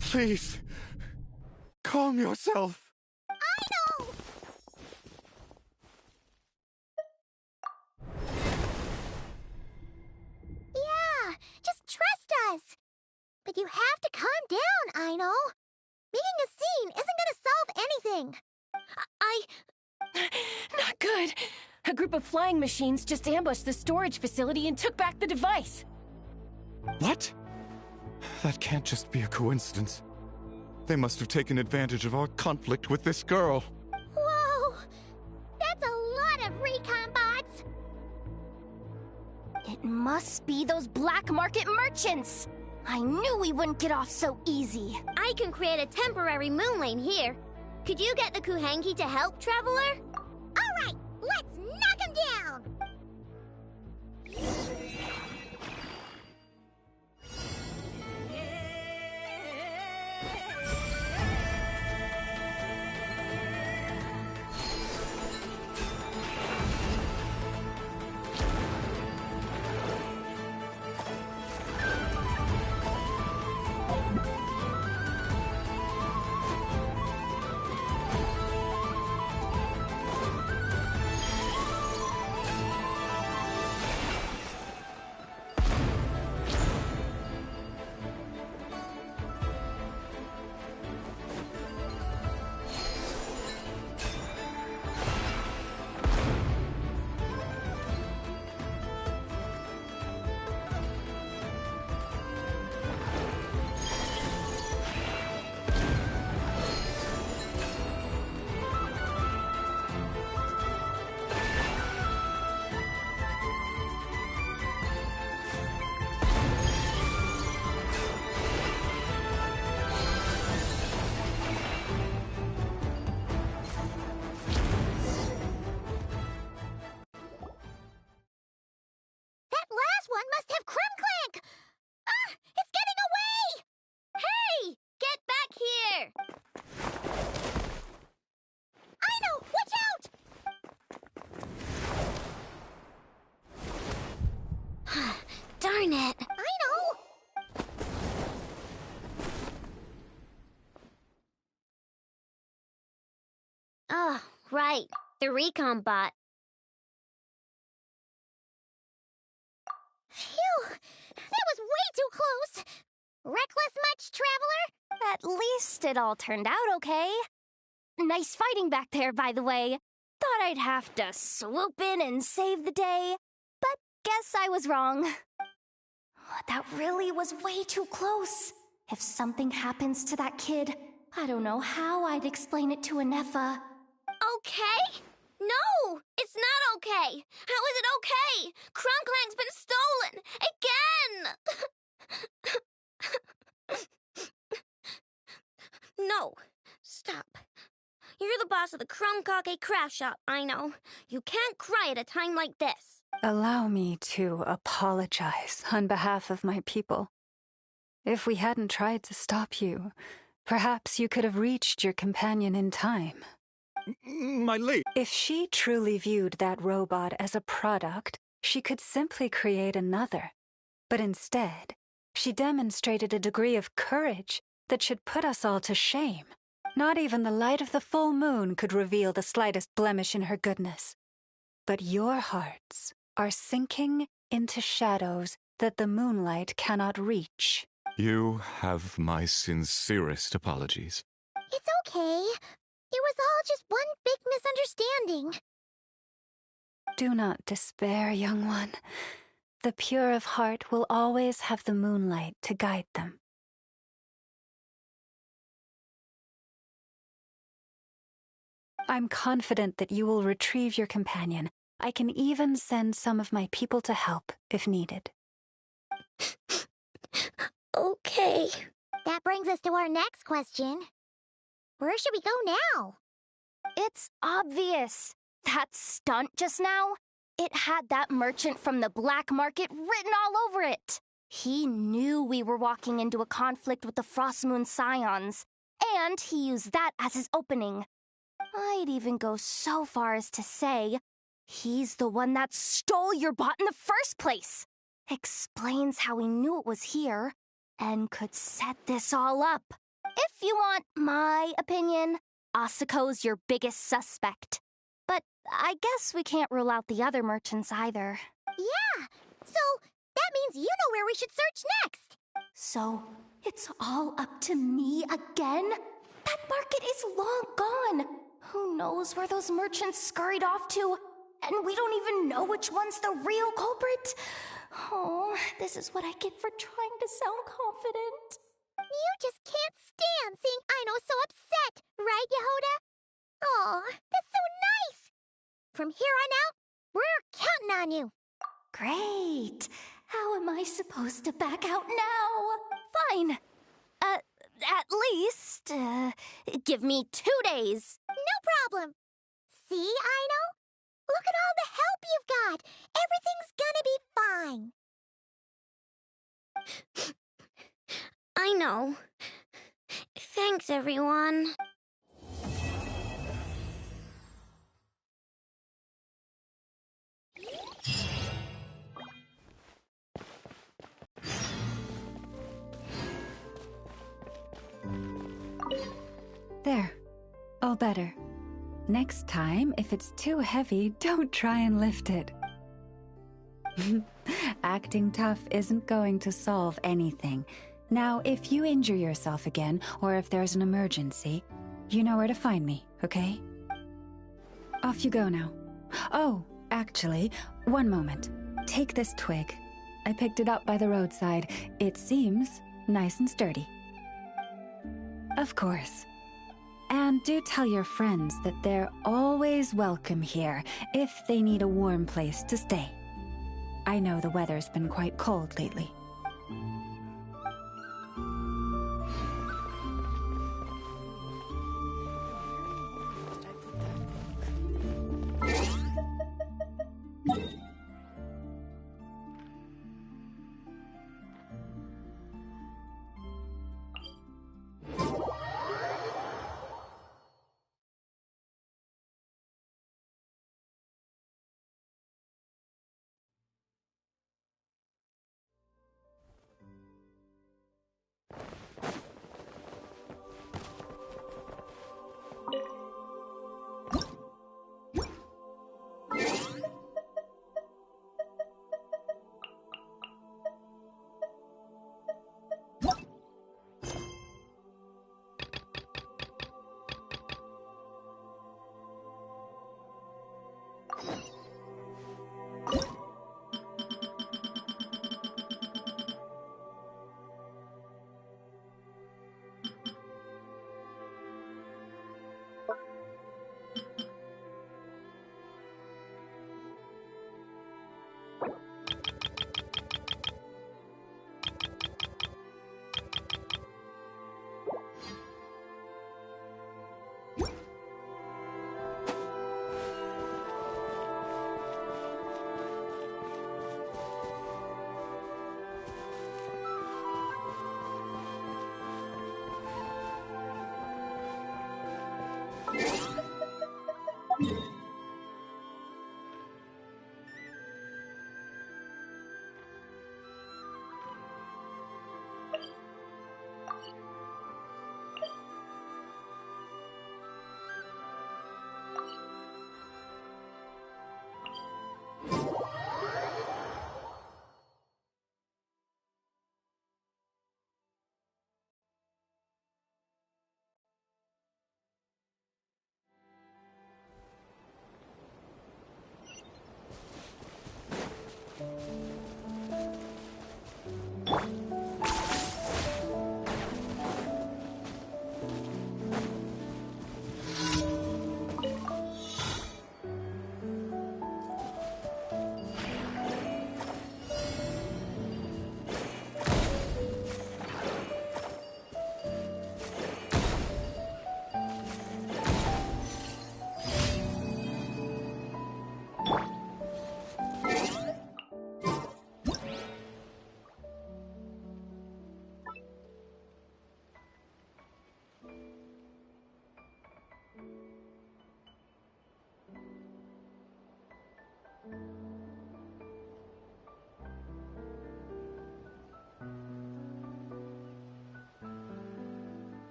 Please, calm yourself. I know! Yeah, just trust us. But you have to calm down, Aino. Making a scene isn't gonna solve anything. Not good. A group of flying machines just ambushed the storage facility and took back the device. What? That can't just be a coincidence. They must have taken advantage of our conflict with this girl. Whoa! That's a lot of recon bots! It must be those black market merchants! I knew we wouldn't get off so easy. I can create a temporary moon lane here. Could you get the Kuhenki to help, Traveler? Alright, let's knock him down! One must have krumkaka! Ah! It's getting away! Hey! Get back here! Aino, watch out! Darn it! Aino! Oh, right. The recon bot. Phew! That was way too close! Reckless much, Traveler? At least it all turned out okay. Nice fighting back there, by the way. Thought I'd have to swoop in and save the day, but guess I was wrong. That really was way too close. If something happens to that kid, I don't know how I'd explain it to Anefa. Okay? No! It's not okay! How is it okay? krumkaka's been stolen! Again! No. Stop. You're the boss of the krumkaka craft shop, I know. You can't cry at a time like this. Allow me to apologize on behalf of my people. If we hadn't tried to stop you, perhaps you could have reached your companion in time. My lady. If she truly viewed that robot as a product, she could simply create another. But instead, she demonstrated a degree of courage that should put us all to shame. Not even the light of the full moon could reveal the slightest blemish in her goodness. But your hearts are sinking into shadows that the moonlight cannot reach. You have my sincerest apologies. It's okay. It was all just one big misunderstanding. Do not despair, young one. The pure of heart will always have the moonlight to guide them. I'm confident that you will retrieve your companion. I can even send some of my people to help if needed. Okay. That brings us to our next question. Where should we go now? It's obvious. That stunt just now, it had that merchant from the black market written all over it. He knew we were walking into a conflict with the Frostmoon Scions, and he used that as his opening. I'd even go so far as to say he's the one that stole your bot in the first place. Explains how he knew it was here and could set this all up. If you want my opinion, Asuko's your biggest suspect. But I guess we can't rule out the other merchants either. Yeah, so that means you know where we should search next. So it's all up to me again? That market is long gone. Who knows where those merchants scurried off to? and we don't even know which one's the real culprit? Oh, this is what I get for trying to sound confident. You just can't stand seeing Aino so upset, right, Yehoda? Aw, that's so nice! From here on out, we're counting on you. Great. How am I supposed to back out now? Fine. At least, give me 2 days. No problem. See, Aino? Look at all the help you've got. Everything's gonna be fine. I know. Thanks, everyone. There. All better. Next time, if it's too heavy, don't try and lift it. Acting tough isn't going to solve anything. Now, if you injure yourself again, or if there's an emergency, you know where to find me, okay? Off you go now. Oh, actually, one moment. Take this twig. I picked it up by the roadside. It seems nice and sturdy. Of course. And do tell your friends that they're always welcome here if they need a warm place to stay. I know the weather's been quite cold lately.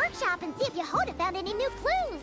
workshop and see if Yehoda found any new clues.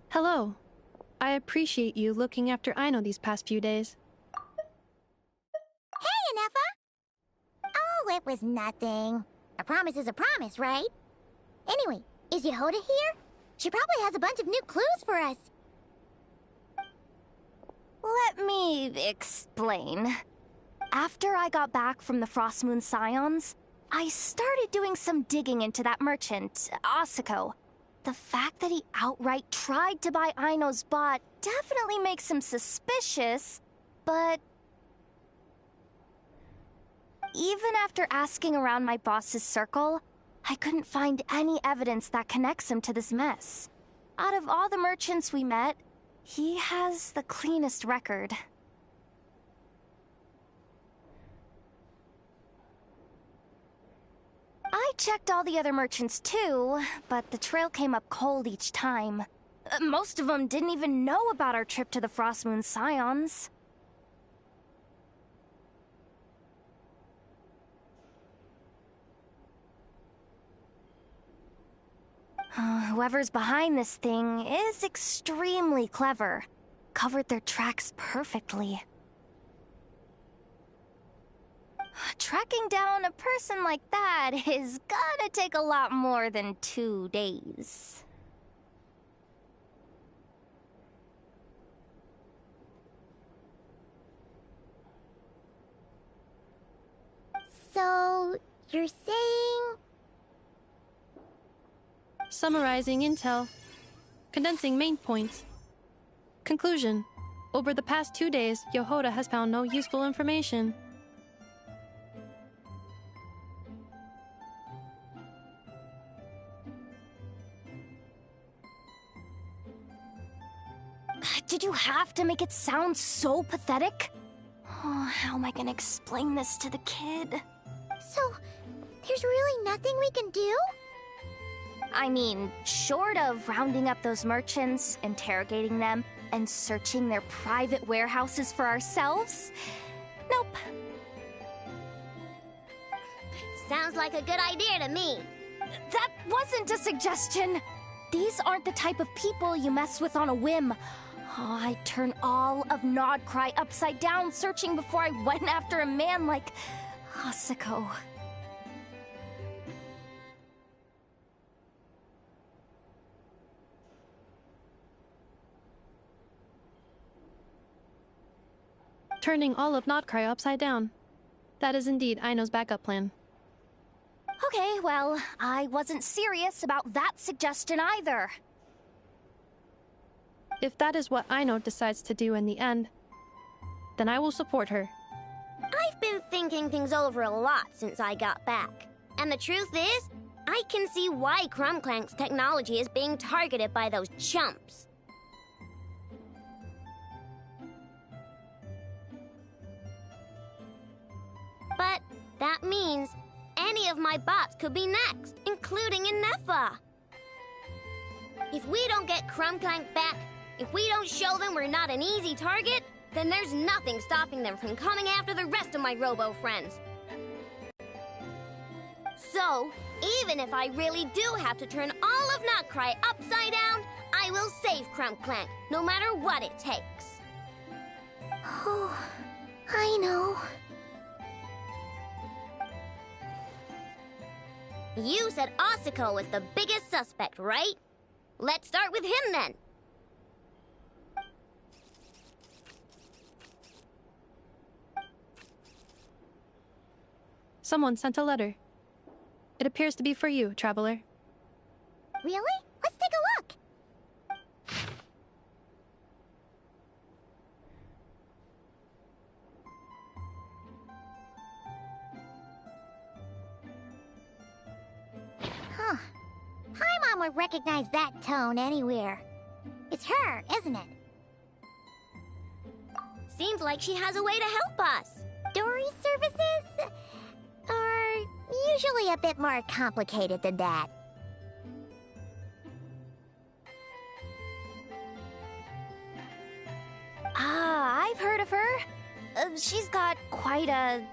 Hello. I appreciate you looking after Aino these past few days. Hey, Anefa! Oh, it was nothing. A promise is a promise, right? Anyway, is Yehoda here? She probably has a bunch of new clues for us. Let me explain. After I got back from the Frost Moon Scions, I started doing some digging into that merchant, Asako. The fact that he outright tried to buy Aino's bot definitely makes him suspicious, but even after asking around my boss's circle, I couldn't find any evidence that connects him to this mess. Out of all the merchants we met, he has the cleanest record. I checked all the other merchants too, but the trail came up cold each time. Most of them didn't even know about our trip to the Frost Moon Scions. Whoever's behind this thing is extremely clever. Covered their tracks perfectly. Tracking down a person like that is gonna take a lot more than 2 days. So, you're saying... Summarizing intel. Condensing main points. Conclusion. Over the past 2 days, Yehoda has found no useful information. Did you have to make it sound so pathetic? Oh, how am I gonna explain this to the kid? So, there's really nothing we can do? I mean, short of rounding up those merchants, interrogating them, and searching their private warehouses for ourselves? Nope. Sounds like a good idea to me. That wasn't a suggestion! These aren't the type of people you mess with on a whim. Oh, I'd turn all of Nodcry upside down searching before I went after a man like Asako. turning all of Notcry upside down. That is indeed Aino's backup plan. Okay, well, I wasn't serious about that suggestion either. If that is what Aino decides to do in the end, then I will support her. I've been thinking things over a lot since I got back. And the truth is, I can see why Krumklank's technology is being targeted by those chumps. But that means any of my bots could be next, including Inefa. If we don't get Krumklank back, if we don't show them we're not an easy target, then there's nothing stopping them from coming after the rest of my robo friends. So, even if I really do have to turn all of Notcry upside down, I will save Krumklank, no matter what it takes. Oh, I know. You said Osiko was the biggest suspect, right? Let's start with him then. Someone sent a letter. It appears to be for you, Traveler. Really? Let's take a look. Huh. Paimon would recognize that tone anywhere. It's her, isn't it? Seems like she has a way to help us. Dory's services are usually a bit more complicated than that. Ah, I've heard of her. She's got quite a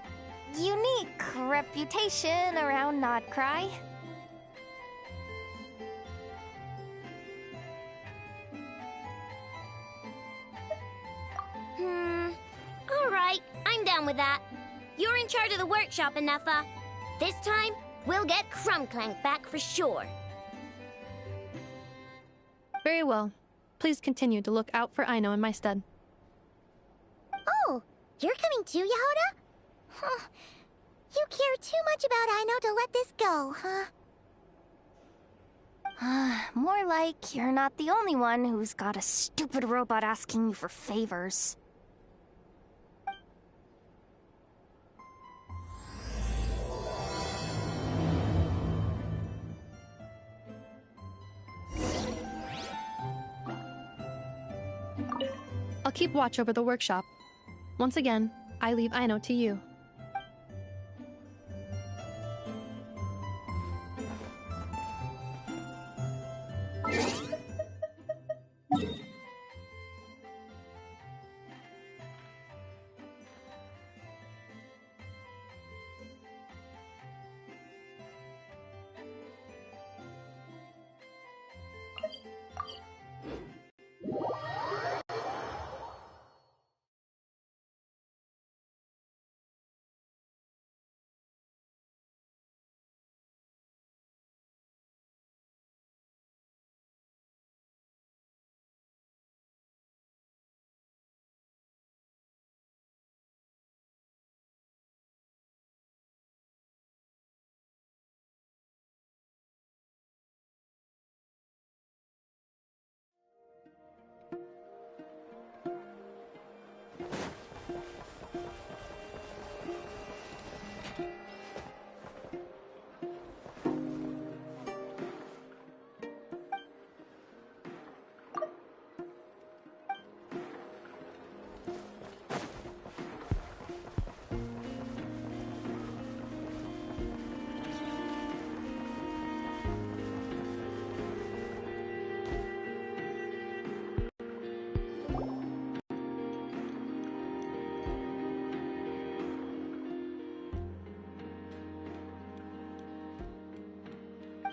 unique reputation around Notcry. Alright, I'm down with that. You're in charge of the workshop, Inefa. This time, we'll get Krumklank back for sure. Very well. Please continue to look out for Aino in my stead. Oh, you're coming too, Yehoda? Huh. You care too much about Aino to let this go, huh? More like you're not the only one who's got a stupid robot asking you for favors. I'll keep watch over the workshop. Once again, I leave Aino to you.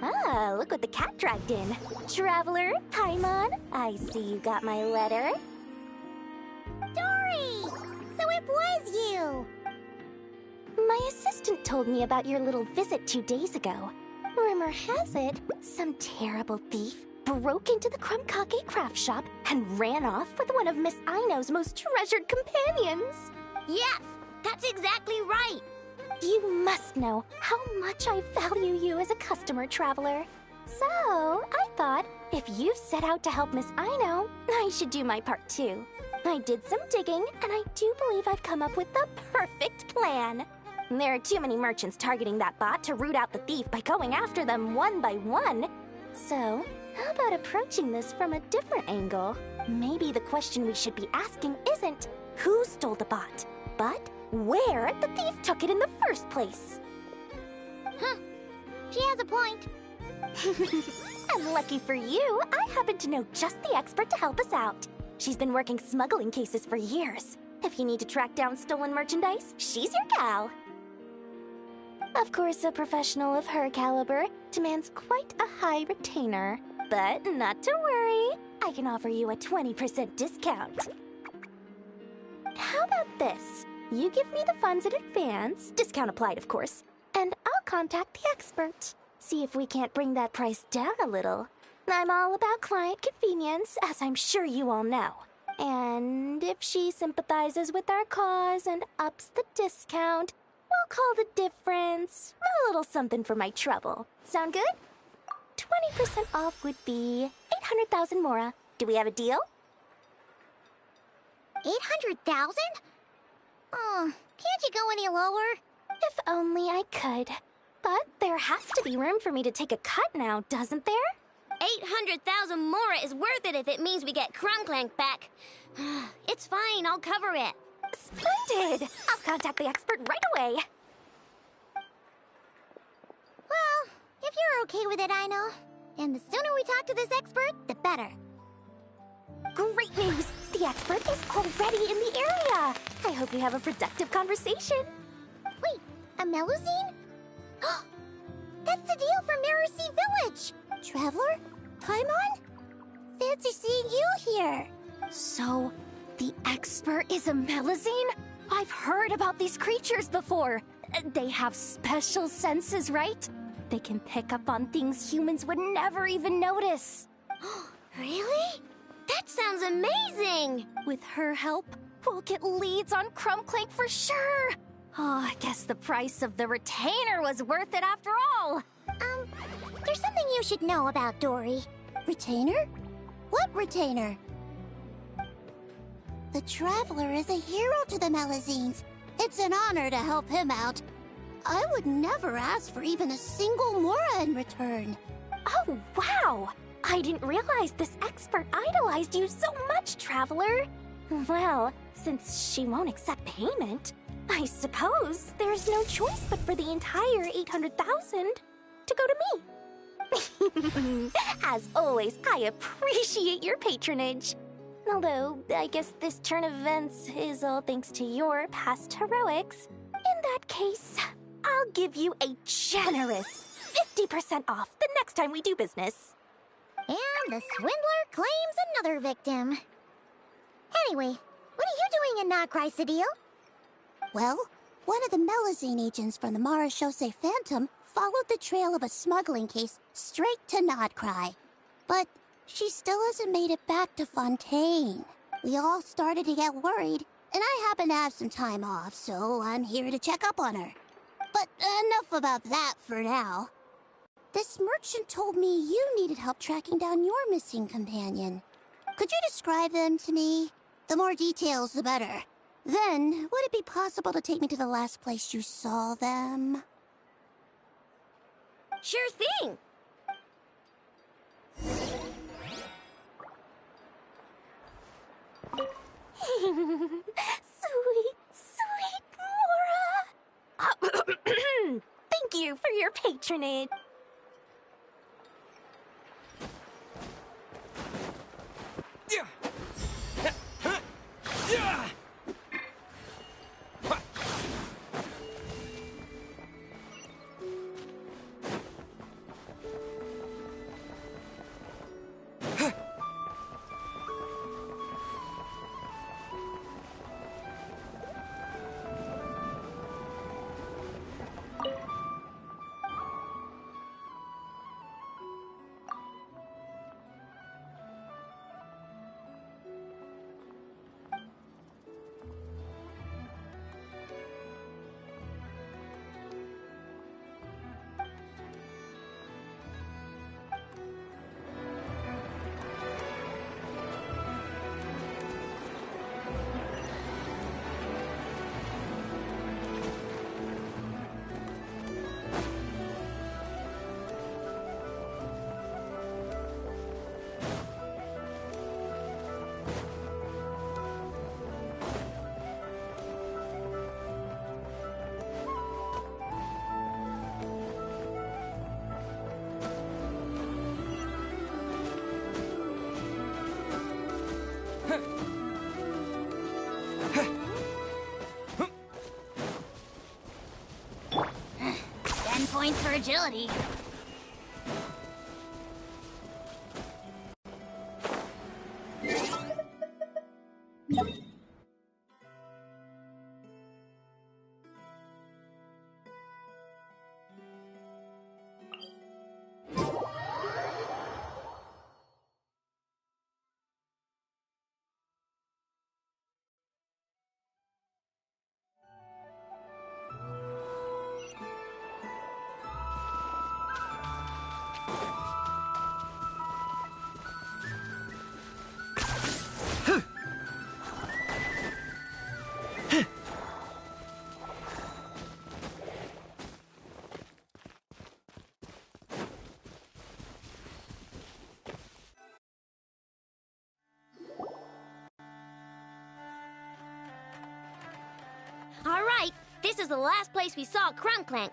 Ah, look what the cat dragged in. Traveler, Paimon, I see you got my letter. Dory! So it was you! My assistant told me about your little visit 2 days ago. Rumor has it, some terrible thief broke into the krumkaka craft shop and ran off with one of Miss Aino's most treasured companions. Yes, that's exactly right. You must know how much I value you as a customer, Traveler. So, I thought, if you set out to help Miss Aino, I should do my part too. I did some digging, and I do believe I've come up with the perfect plan. There are too many merchants targeting that bot to root out the thief by going after them one by one. So, how about approaching this from a different angle? Maybe the question we should be asking isn't who stole the bot, but where the thief took it in the first place. Huh. She has a point. And lucky for you, I happen to know just the expert to help us out. She's been working smuggling cases for years. If you need to track down stolen merchandise, she's your gal. Of course, a professional of her caliber demands quite a high retainer. But not to worry, I can offer you a 20% discount. How about this? You give me the funds in advance, discount applied of course, and I'll contact the expert. See if we can't bring that price down a little. I'm all about client convenience, as I'm sure you all know. And if she sympathizes with our cause and ups the discount, we'll call the difference a little something for my trouble. Sound good? 20% off would be 800,000 mora. Do we have a deal? 800,000? Oh, can't you go any lower? If only I could. But there has to be room for me to take a cut now, doesn't there? 800,000 mora is worth it if it means we get krumkaka back. It's fine, I'll cover it. Splendid! I'll contact the expert right away. Well, if you're okay with it, I know. And the sooner we talk to this expert, the better. Great news! The expert is already in the area! I hope you have a productive conversation. Wait, a Melusine? That's the deal from Mirror Sea Village! Traveler? Paimon? Fancy seeing you here! So, the expert is a Melusine? I've heard about these creatures before. They have special senses, right? They can pick up on things humans would never even notice. Really? That sounds amazing! With her help, we'll get leads on krumkaka for sure. Oh, I guess the price of the retainer was worth it after all. There's something you should know about Dory. Retainer? What retainer? The Traveler is a hero to the Melusines. It's an honor to help him out. I would never ask for even a single mora in return. Oh, wow! I didn't realize this expert idolized you so much, Traveler. Well, since she won't accept payment, I suppose there's no choice but for the entire 800,000 to go to me. As always, I appreciate your patronage. Although, I guess this turn of events is all thanks to your past heroics. In that case, I'll give you a generous 50% off the next time we do business. And the swindler claims another victim. Anyway, what are you doing in Notcry, Cedille? Well, one of the Melusine agents from the Marechaussee Phantom followed the trail of a smuggling case straight to Notcry. But she still hasn't made it back to Fontaine. We all started to get worried, and I happen to have some time off, so I'm here to check up on her. But enough about that for now. This merchant told me you needed help tracking down your missing companion. Could you describe them to me? The more details, the better. Then, would it be possible to take me to the last place you saw them? Sure thing! Sweet, sweet Mora! Thank you for your patronage. Ten points for agility. All right, this is the last place we saw Krumklank.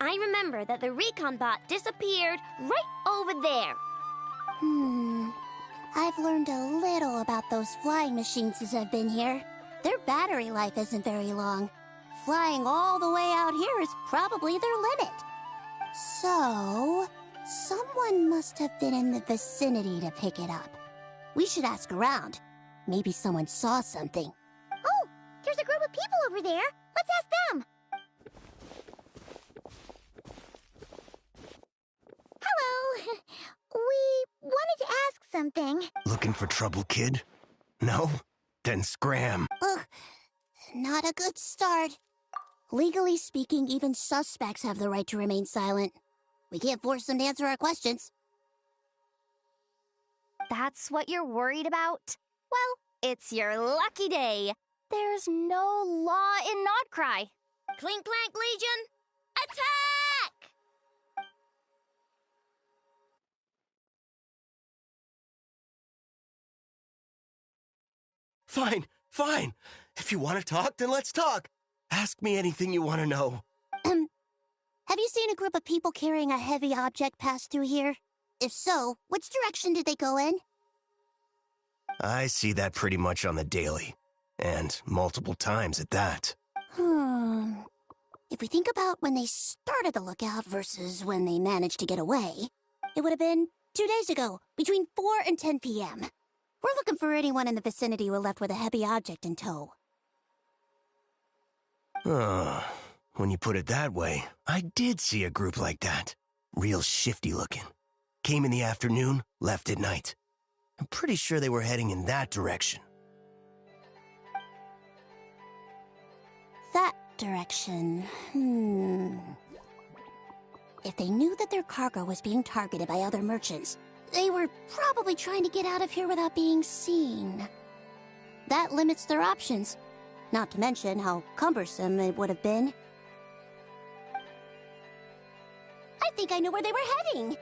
I remember that the recon bot disappeared right over there. I've learned a little about those flying machines since I've been here. Their battery life isn't very long. Flying all the way out here is probably their limit. So, someone must have been in the vicinity to pick it up. We should ask around. Maybe someone saw something. Oh, there's a group of people over there. Let's ask them. Hello. We wanted to ask something. Looking for trouble, kid? No? Then scram. Ugh, not a good start. Legally speaking, even suspects have the right to remain silent. We can't force them to answer our questions. That's what you're worried about? Well, it's your lucky day. There's no law in Nodcry. Clink Clank Legion, attack! Fine, fine. If you want to talk, then let's talk. Ask me anything you want to know. Have you seen a group of people carrying a heavy object pass through here? If so, which direction did they go in? I see that pretty much on the daily. And multiple times at that. If we think about when they started the lookout versus when they managed to get away, it would have been 2 days ago, between 4 and 10 p.m. We're looking for anyone in the vicinity who left with a heavy object in tow. When you put it that way, I did see a group like that. Real shifty looking. Came in the afternoon, left at night. I'm pretty sure they were heading in that direction. That direction. If they knew that their cargo was being targeted by other merchants, they were probably trying to get out of here without being seen. That limits their options. Not to mention how cumbersome it would have been. I think I know where they were heading.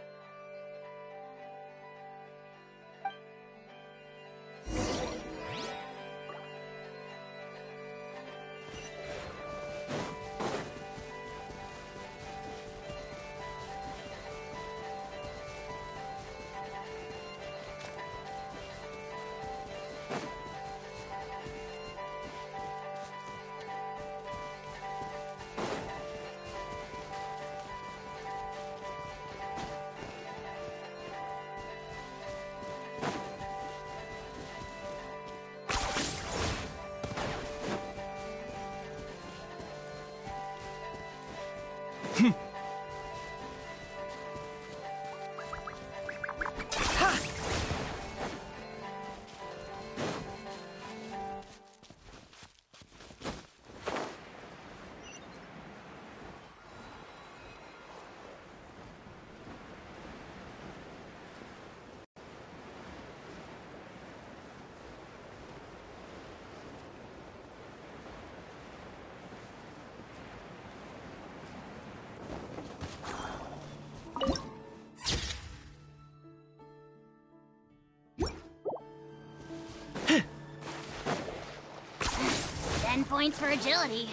Points for agility.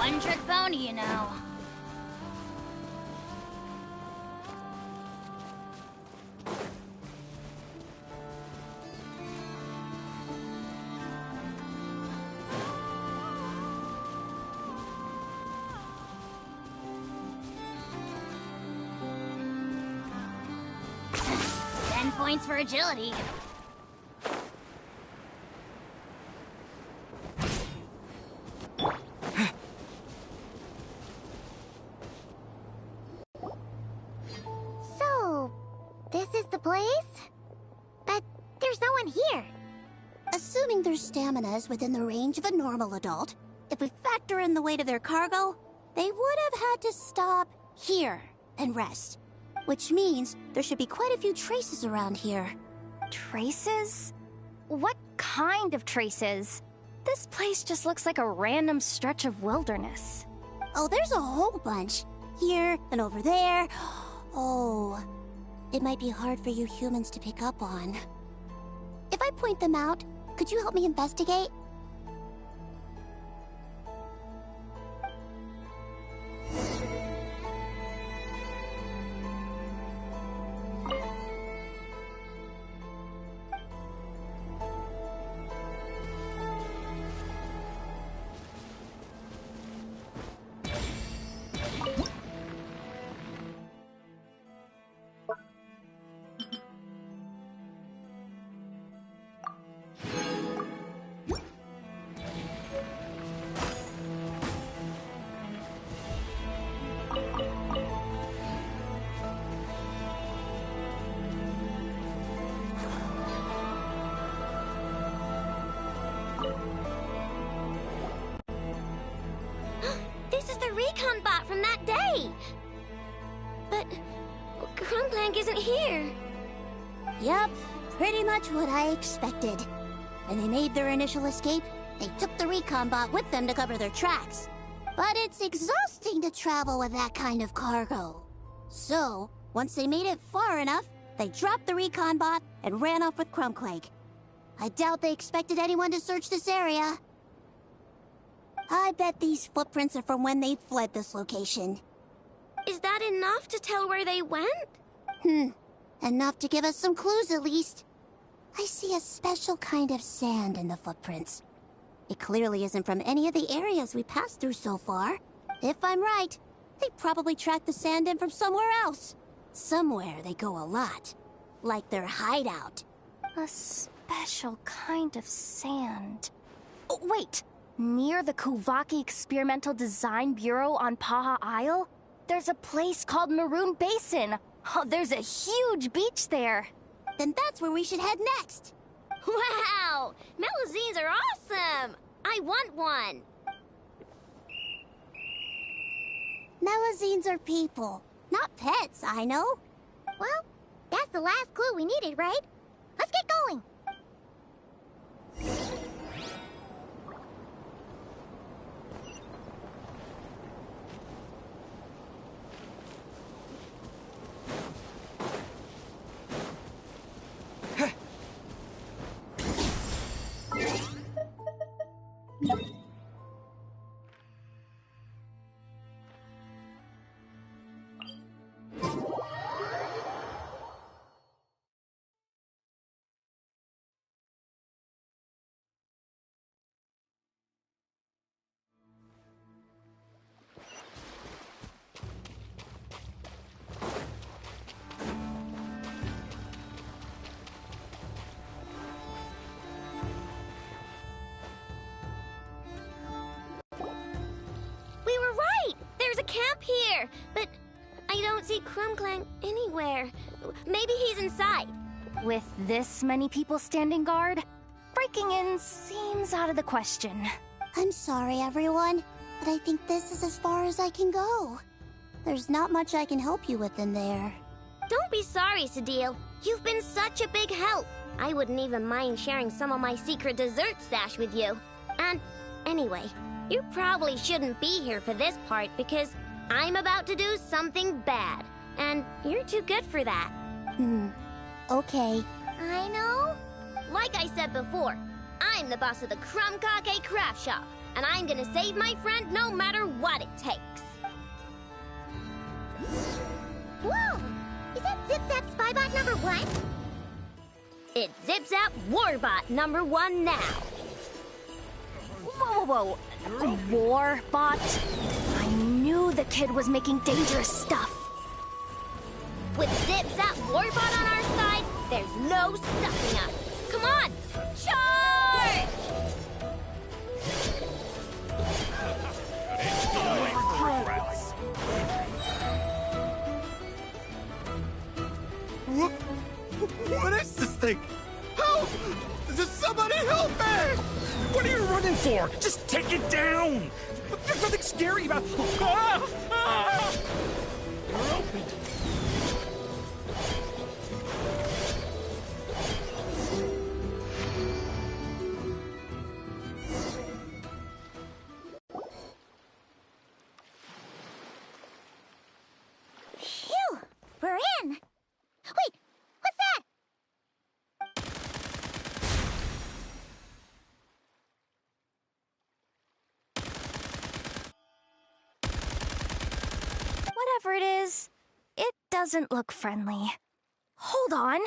one-trick pony, you know. Points for agility. So, this is the place? But there's no one here. Assuming their stamina is within the range of a normal adult, if we factor in the weight of their cargo, they would have had to stop here and rest. Which means there should be quite a few traces around here. Traces? What kind of traces? This place just looks like a random stretch of wilderness. Oh, there's a whole bunch. Here and over there. Oh, it might be hard for you humans to pick up on. If I point them out, could you help me investigate? This is the recon bot from that day! But Krumkaka isn't here. Yep, pretty much what I expected. When they made their initial escape, they took the recon bot with them to cover their tracks. But it's exhausting to travel with that kind of cargo. So, once they made it far enough, they dropped the recon bot and ran off with Krumkaka. I doubt they expected anyone to search this area. I bet these footprints are from when they fled this location. Is that enough to tell where they went? Enough to give us some clues at least. I see a special kind of sand in the footprints. It clearly isn't from any of the areas we passed through so far. If I'm right, they probably tracked the sand in from somewhere else. Somewhere they go a lot. Like their hideout. A special kind of sand. Oh, wait! Near the Kuvaki Experimental Design Bureau on Paha Isle, there's a place called Maroon Basin. Oh, there's a huge beach there. Then that's where we should head next. Wow! Melazines are awesome! I want one! Melazines are people, not pets, I know. Well, that's the last clue we needed, right? Let's get going! Camp here, but I don't see Krumkaka anywhere. Maybe he's inside. With this many people standing guard, breaking in seems out of the question. I'm sorry, everyone, but I think this is as far as I can go. There's not much I can help you with in there. Don't be sorry, Sadil. You've been such a big help. I wouldn't even mind sharing some of my secret dessert stash with you. And anyway, you probably shouldn't be here for this part because I'm about to do something bad, and you're too good for that. Okay. I know. Like I said before, I'm the boss of the krumkaka craft shop, and I'm gonna save my friend no matter what it takes. Whoa! Is that Zip Zap Spybot number 1? It's Zip Zap Warbot number 1 now. Whoa. Warbot? I knew the kid was making dangerous stuff. With Zip Zap Warbot on our side, there's no stopping us. Come on, charge! What is this thing? Help! Does somebody help me? What are you running for? Just take it down! There's nothing scary about... You're open. Phew! We're in! Wait! What's that? Whatever it is, it doesn't look friendly. Hold on.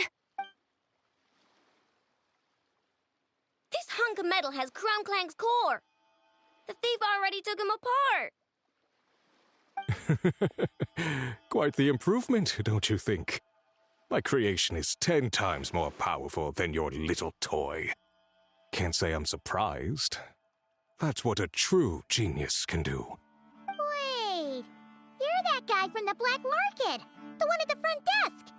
This hunk of metal has Krumklank's core. The thief already took him apart. Quite the improvement, don't you think? My creation is 10 times more powerful than your little toy. Can't say I'm surprised. That's what a true genius can do. Wait! You're that guy from the black market! The one at the front desk!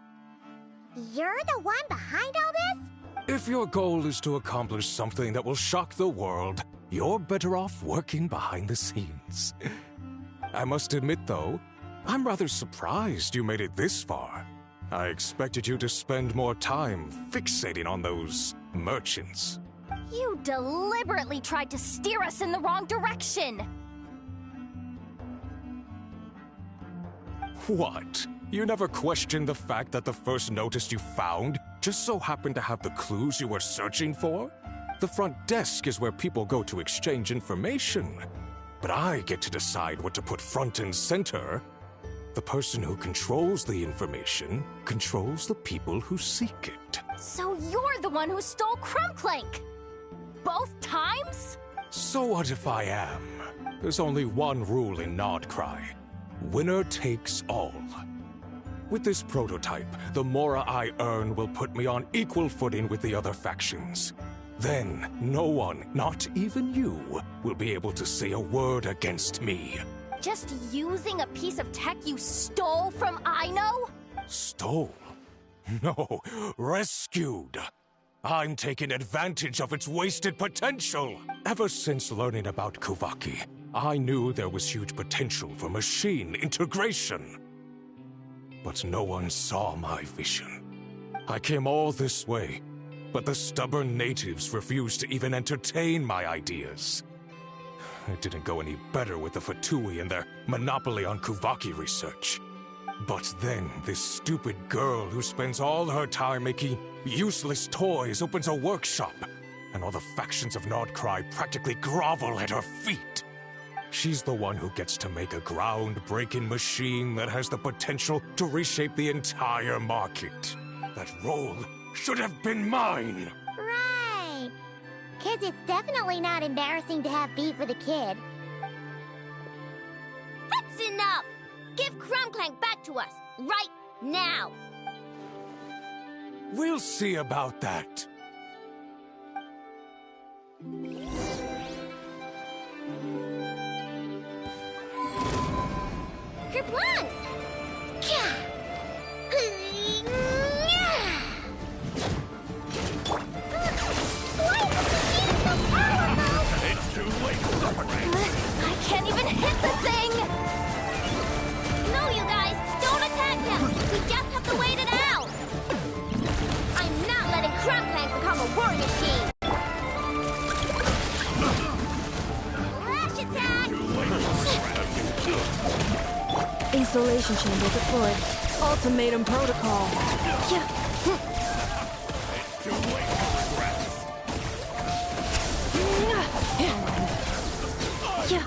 You're the one behind all this? If your goal is to accomplish something that will shock the world, you're better off working behind the scenes. I must admit, though, I'm rather surprised you made it this far. I expected you to spend more time fixating on those merchants. You deliberately tried to steer us in the wrong direction! What? You never questioned the fact that the first notice you found just so happened to have the clues you were searching for? The front desk is where people go to exchange information. But I get to decide what to put front and center. The person who controls the information controls the people who seek it. So you're the one who stole Krumklank! Both times? So what if I am? There's only one rule in Nodcry. Winner takes all. With this prototype, the Mora I earn will put me on equal footing with the other factions. Then, no one, not even you, will be able to say a word against me. Just using a piece of tech you stole from Aino? Stole? No, rescued. I'm taking advantage of its wasted potential. Ever since learning about Kuvaki, I knew there was huge potential for machine integration. But no one saw my vision. I came all this way, but the stubborn natives refused to even entertain my ideas. It didn't go any better with the Fatui and their monopoly on Kuvaki research. But then, this stupid girl who spends all her time making useless toys opens a workshop, and all the factions of Nodcry practically grovel at her feet. She's the one who gets to make a groundbreaking machine that has the potential to reshape the entire market. That role should have been mine! Right. 'Cause it's definitely not embarrassing to have beef with a kid. That's enough! Give Krumklank back to us, right now! We'll see about that. Kerplunk! It's too late, I can't even hit the thing! No, you guys, don't attack him! We just have to wait it out! I'm not letting Krumklank become a war machine! Flash attack! Installation chamber deployed. Ultimatum protocol. It's too late to regret. Yeah.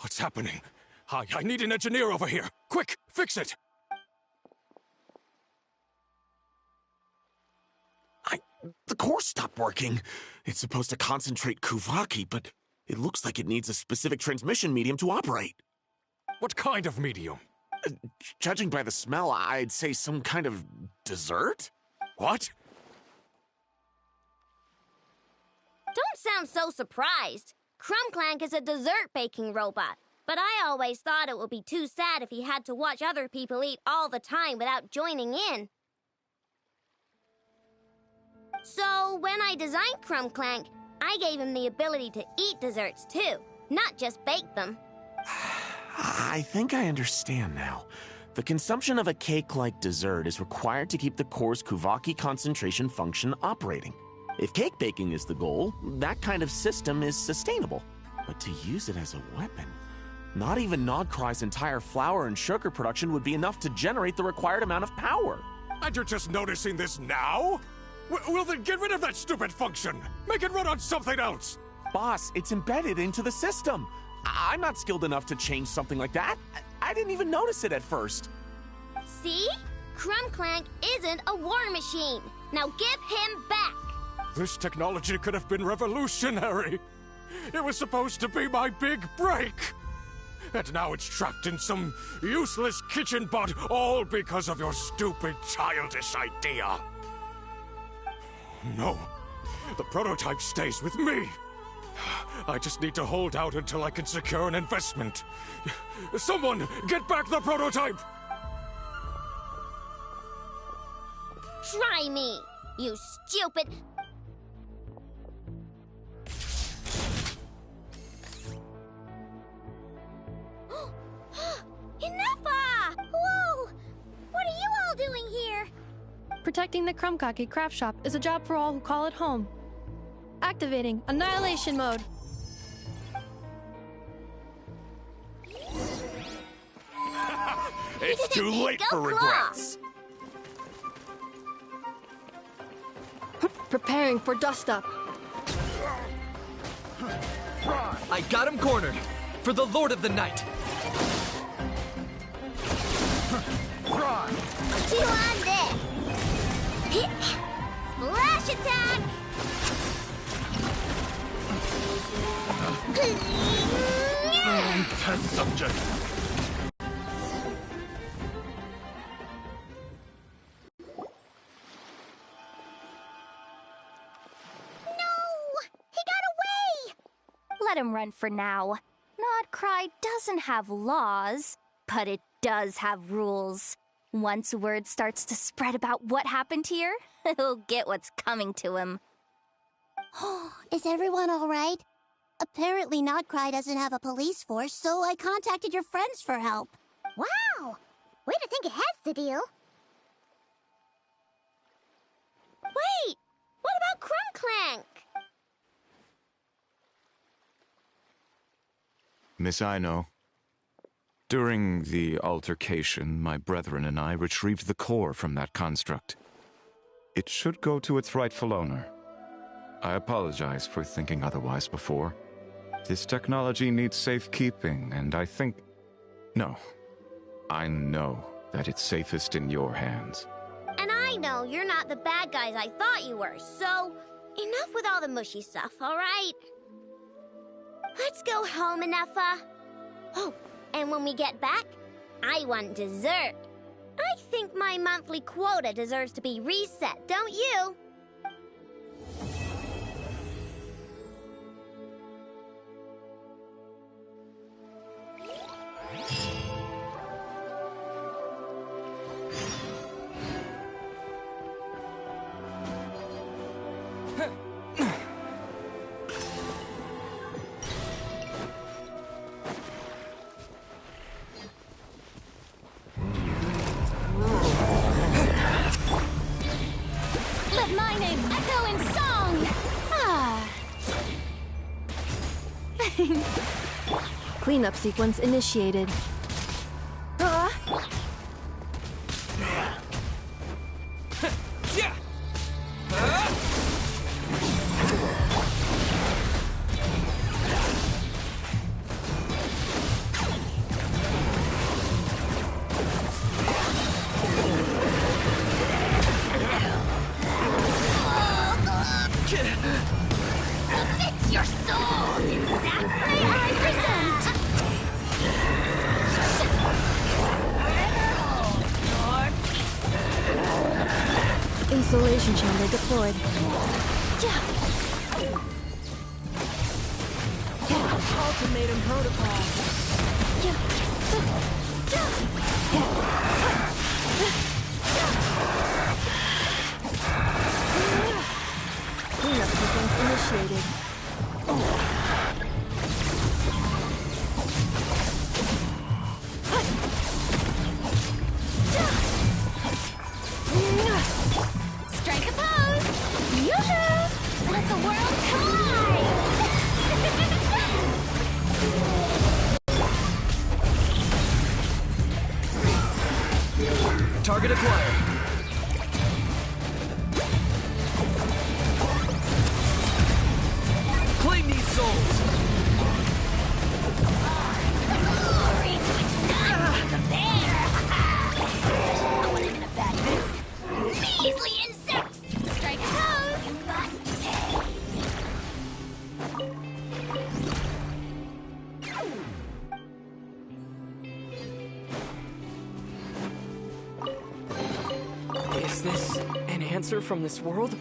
What's happening? I need an engineer over here. Quick, fix it! The core stopped working. It's supposed to concentrate Kuvaki, but it looks like it needs a specific transmission medium to operate. What kind of medium? Judging by the smell, I'd say some kind of dessert? What? Don't sound so surprised. Krumkaka is a dessert baking robot, but I always thought it would be too sad if he had to watch other people eat all the time without joining in. So, when I designed Krumkaka, I gave him the ability to eat desserts too, not just bake them. I think I understand now. The consumption of a cake-like dessert is required to keep the core's Kuvaki concentration function operating. If cake baking is the goal, that kind of system is sustainable. But to use it as a weapon, not even Nodcry's entire flour and sugar production would be enough to generate the required amount of power. And you're just noticing this now? Well then get rid of that stupid function! Make it run on something else! Boss, it's embedded into the system. I'm not skilled enough to change something like that. I didn't even notice it at first. See? Krumkaka isn't a war machine. Now give him back! This technology could have been revolutionary. It was supposed to be my big break. And now it's trapped in some useless kitchen bot, all because of your stupid childish idea. No, the prototype stays with me. I just need to hold out until I can secure an investment. Someone, get back the prototype! Try me, you stupid... Enough! Whoa! What are you all doing here? Protecting the krumkaka craft shop is a job for all who call it home. Activating Annihilation Mode. It's too late Go for Claw. regrets. Preparing for dust up. I got him cornered. For the Lord of the Night. Chew on this! Splash attack! Test subject. Let him run for now. Nodcry doesn't have laws, but it does have rules. Once word starts to spread about what happened here, he'll get what's coming to him. Is everyone all right? Apparently Nodcry doesn't have a police force, so I contacted your friends for help. Wow! Way to think ahead, Cedille. Wait! What about Krumkaka? Miss Aino, during the altercation, my brethren and I retrieved the core from that construct. It should go to its rightful owner. I apologize for thinking otherwise before. This technology needs safekeeping, and I think... No. I know that it's safest in your hands. And I know you're not the bad guys I thought you were, so enough with all the mushy stuff, alright? Let's go home, Ineffa. Oh, and when we get back, I want dessert. I think my my monthly quota deserves to be reset, don't you? Let my name echo in song! Ah. Cleanup sequence initiated. Submit your souls in sacrifice! I present! Insulation chamber deployed. Ultimatum protocol. Cleanup sequence initiated. Strike a pose! Yoo-hoo! Let the world collide! Target acquired. Claim these souls! Glory to its none to compare! No one is in a bad mood. Measly insects! Strike a pose! You must pay! Is this an answer from this world?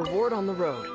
reward on the road.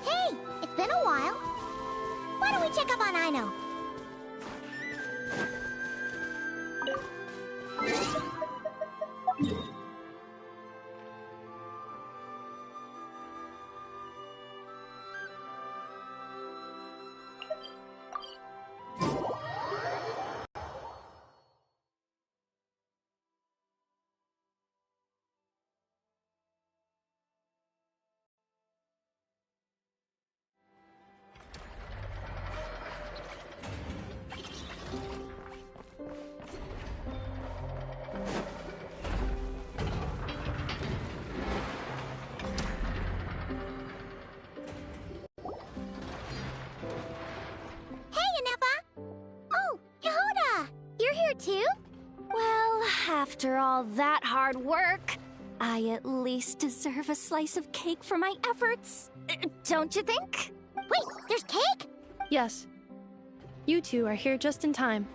Hey, it's been a while. Why don't we check up on Aino? Too? Well, after all that hard work, I at least deserve a slice of cake for my efforts. Don't you think? Wait, there's cake? Yes. You two are here just in time.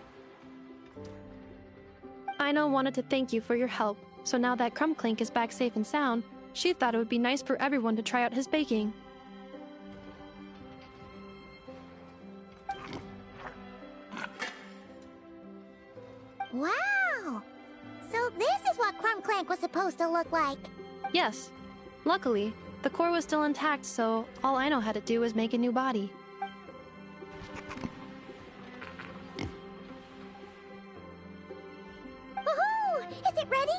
Aino wanted to thank you for your help, so now that Krumkaka is back safe and sound, she thought it would be nice for everyone to try out his baking. Wow! So this is what krumkaka was supposed to look like. Yes. Luckily, the core was still intact, so all Aino had to do was make a new body. Woohoo! Is it ready?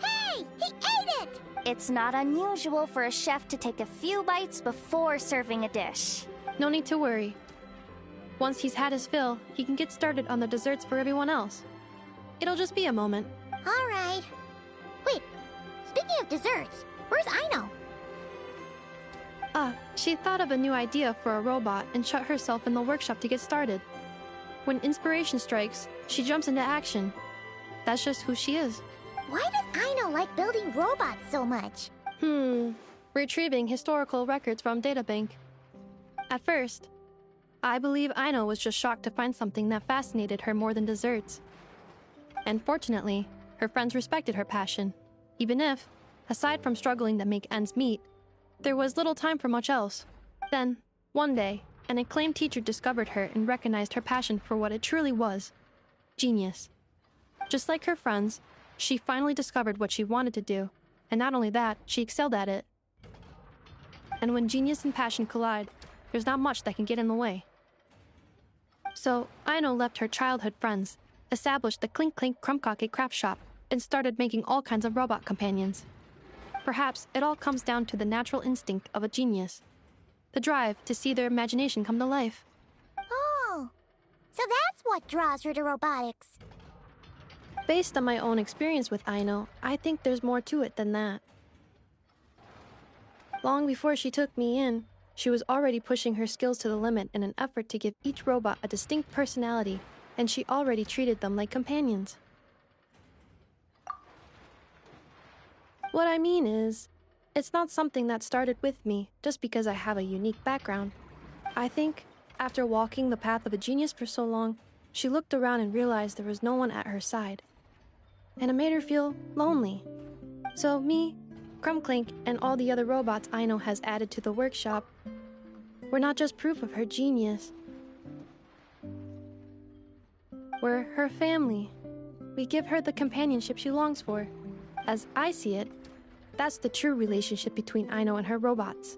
Hey! He ate it! It's not unusual for a chef to take a few bites before serving a dish. No need to worry. Once he's had his fill, he can get started on the desserts for everyone else. It'll just be a moment. All right. Wait, speaking of desserts, where's Aino? She thought of a new idea for a robot and shut herself in the workshop to get started. When inspiration strikes, she jumps into action. That's just who she is. Why does Aino like building robots so much? Retrieving historical records from databank. At first, I believe Aino was just shocked to find something that fascinated her more than desserts. And fortunately, her friends respected her passion, even if, aside from struggling to make ends meet, there was little time for much else. Then, one day, an acclaimed teacher discovered her and recognized her passion for what it truly was: genius. Just like her friends, she finally discovered what she wanted to do, and not only that, she excelled at it. And when genius and passion collide, there's not much that can get in the way. So, Aino left her childhood friends, established the Clink Clink krumkaka craft shop, and started making all kinds of robot companions. Perhaps it all comes down to the natural instinct of a genius, the drive to see their imagination come to life. Oh, so that's what draws her to robotics. Based on my own experience with Aino, I think there's more to it than that. Long before she took me in, she was already pushing her skills to the limit in an effort to give each robot a distinct personality, and she already treated them like companions. What I mean is, it's not something that started with me just because I have a unique background. I think, after walking the path of a genius for so long, she looked around and realized there was no one at her side. And it made her feel lonely. So me, Krumclink, and all the other robots Aino has added to the workshop were not just proof of her genius. We're her family. We give her the companionship she longs for. As I see it, that's the true relationship between Aino and her robots.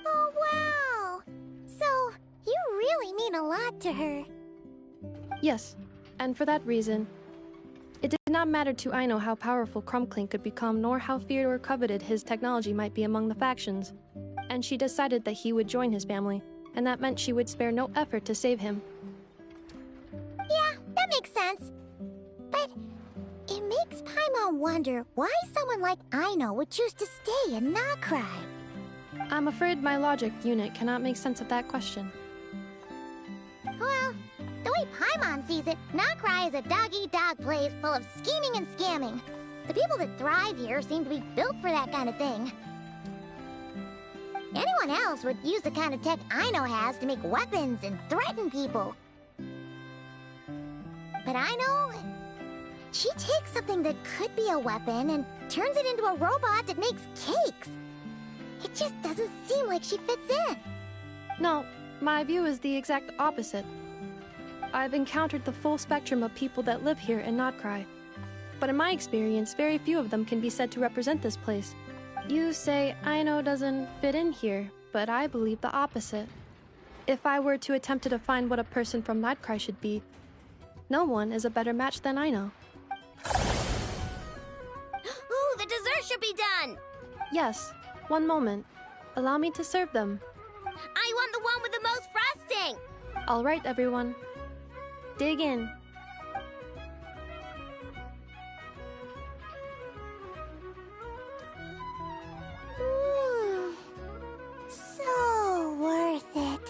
Oh, wow! So, you really mean a lot to her. Yes, and for that reason, it did not matter to Aino how powerful Krumclink could become, nor how feared or coveted his technology might be among the factions. And she decided that he would join his family, and that meant she would spare no effort to save him. Yeah, that makes sense. But it makes Paimon wonder why someone like Aino would choose to stay and not cry. I'm afraid my logic unit cannot make sense of that question. Well, the way Paimon sees it, Nokrai is a dog-eat-dog place full of scheming and scamming. The people that thrive here seem to be built for that kind of thing. Anyone else would use the kind of tech Aino has to make weapons and threaten people. But Aino, she takes something that could be a weapon and turns it into a robot that makes cakes. It just doesn't seem like she fits in. No, my view is the exact opposite. I've encountered the full spectrum of people that live here in Notcry. But in my experience, very few of them can be said to represent this place. You say Aino doesn't fit in here, but I believe the opposite. If I were to attempt to define what a person from Notcry should be, no one is a better match than Aino. Ooh, the dessert should be done! Yes, one moment. Allow me to serve them. I want the one with the most frosting! All right, everyone. Dig in. So worth it.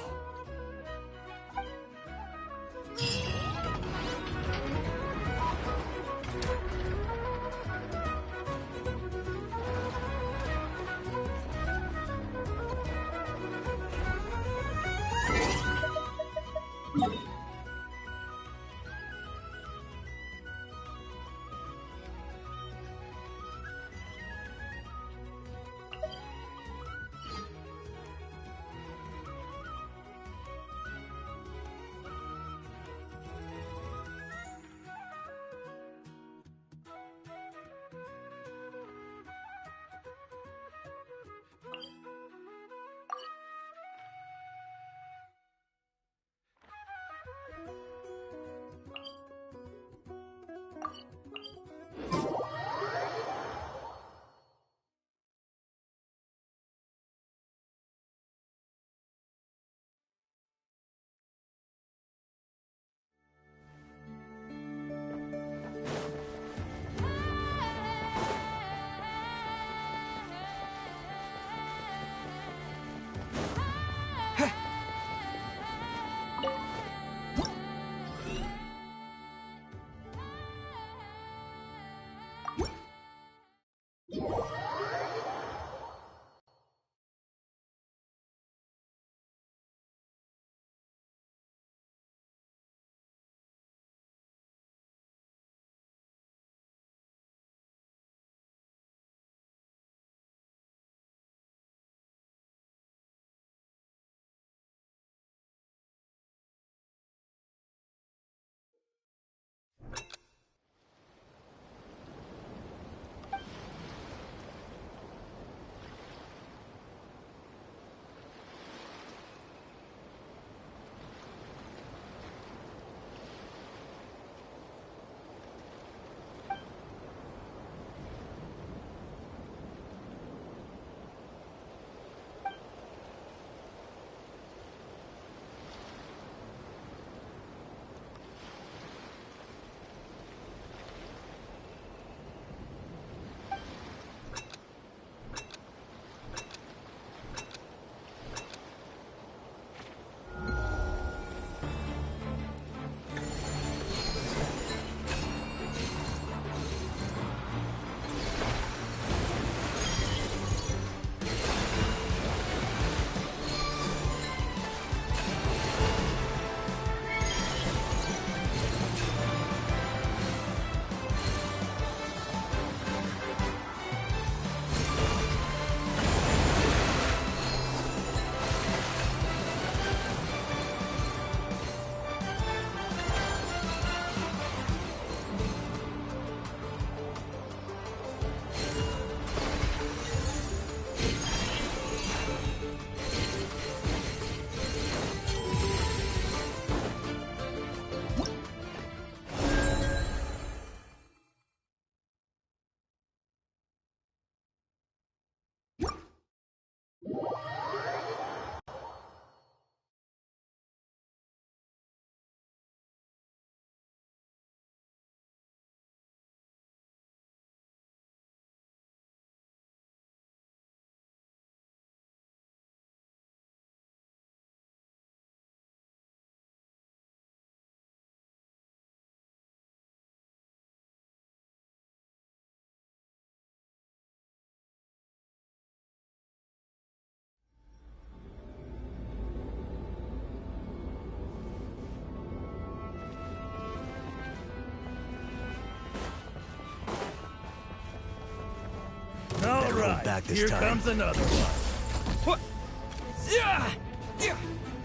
hold back this Here time. comes another one.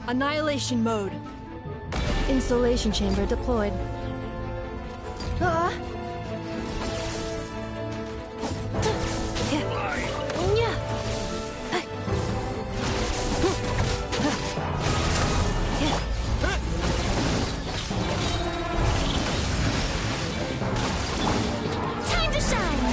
Annihilation mode. Insulation chamber deployed. Time to shine!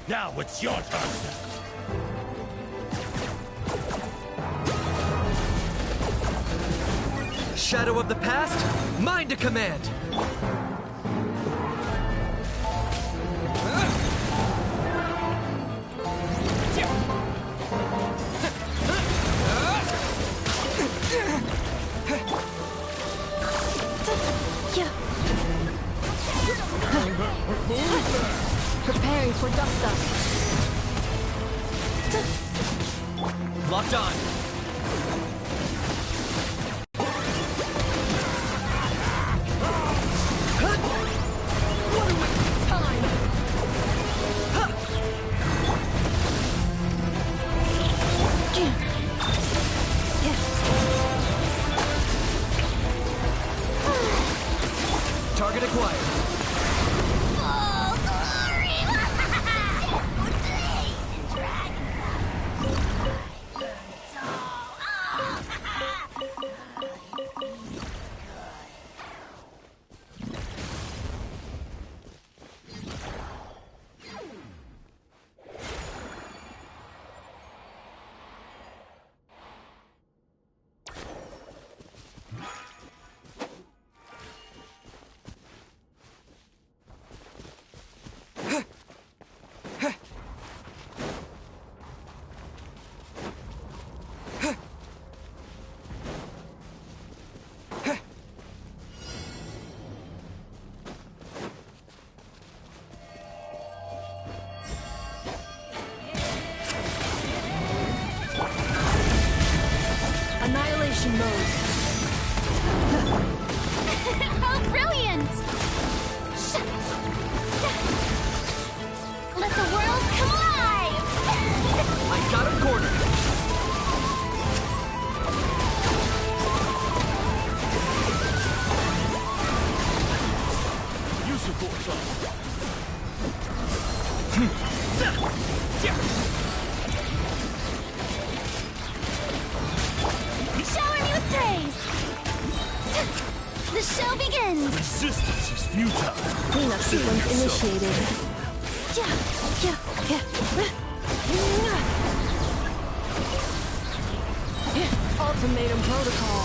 Now it's your turn. Shadow of the past, mine to command! Preparing for dust up. Locked on. What a waste of time! Target acquired. Annihilation mode. How brilliant! Let the world come alive! I got him cornered! Use your force. Shower me with praise! The show begins! Resistance is futile. Cleanup sequence initiated. Ultimatum protocol.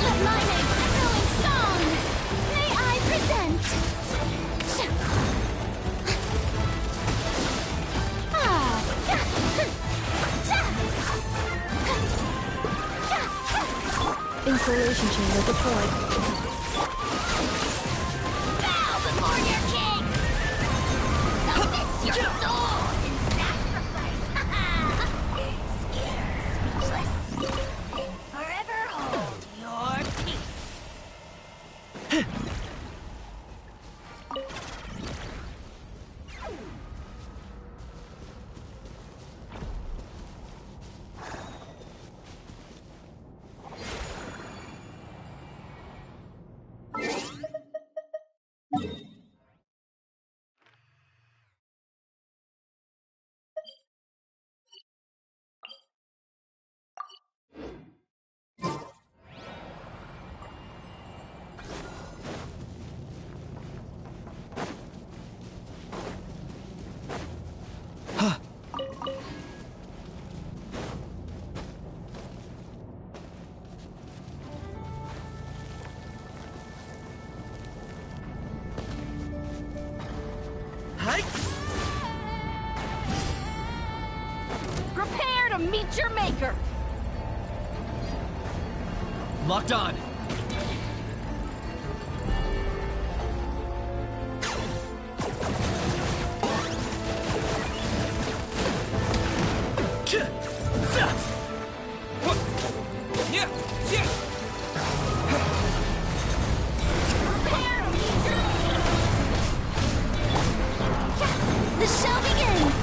Let my echoing song! May I present? Insulation chamber deployed. Bow before your king! Submit your soul in sacrifice! Scared, speechless. Forever hold your peace. Prepare to meet your maker! Locked on. The show begins!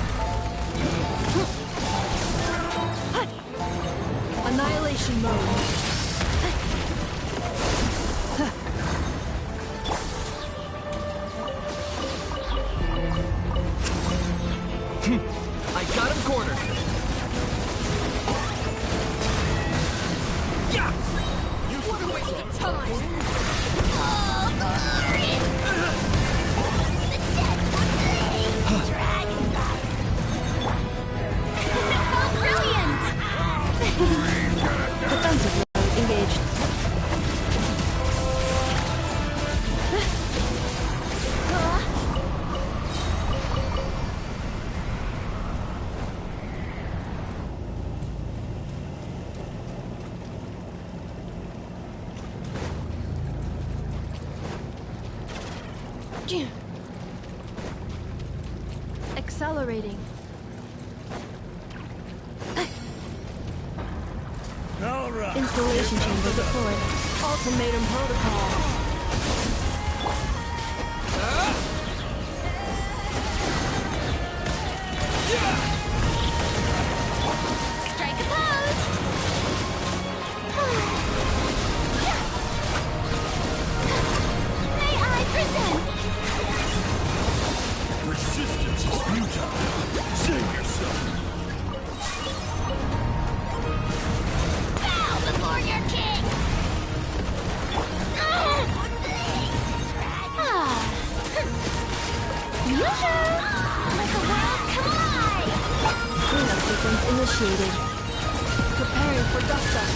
Annihilation mode. I got him cornered. Yeah! What a waste of time! Oh, glory! The dead would dragon back! Oh, brilliant! Defensive mode engaged. Accelerating. All right. Installation chamber deployed. Ultimatum protocol. Strike a pose! May I present? Resistance is futile. Save yourself. Bow before your king! Yoo-hoo! Let the world collide! Cleanup sequence initiated. Preparing for dust-up.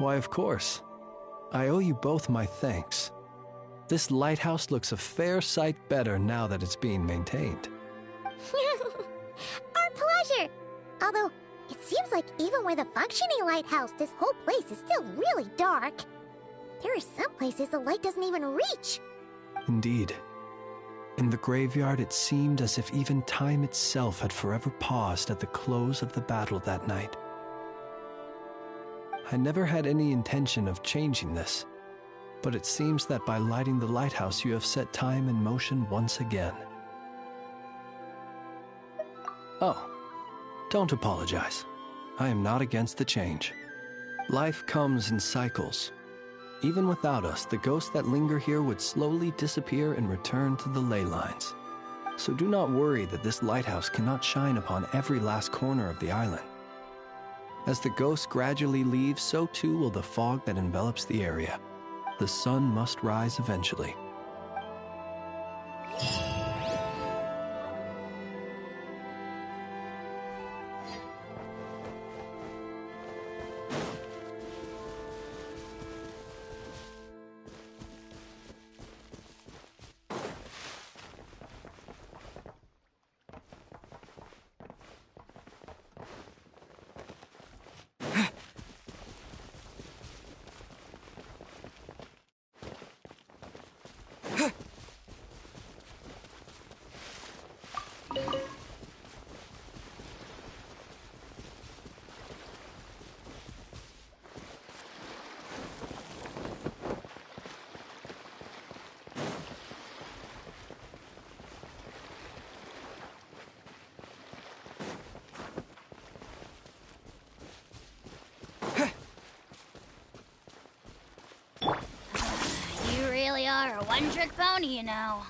Why, of course. I owe you both my thanks. This lighthouse looks a fair sight better now that it's being maintained. Our pleasure! Although, it seems like even with a functioning lighthouse, this whole place is still really dark. There are some places the light doesn't even reach. Indeed. In the graveyard, it seemed as if even time itself had forever paused at the close of the battle that night. I never had any intention of changing this, but it seems that by lighting the lighthouse you have set time in motion once again. Oh, don't apologize. I am not against the change. Life comes in cycles. Even without us, the ghosts that linger here would slowly disappear and return to the ley lines. So do not worry that this lighthouse cannot shine upon every last corner of the island. As the ghosts gradually leave, so too will the fog that envelops the area. The sun must rise eventually. You really are a one-trick pony, you know.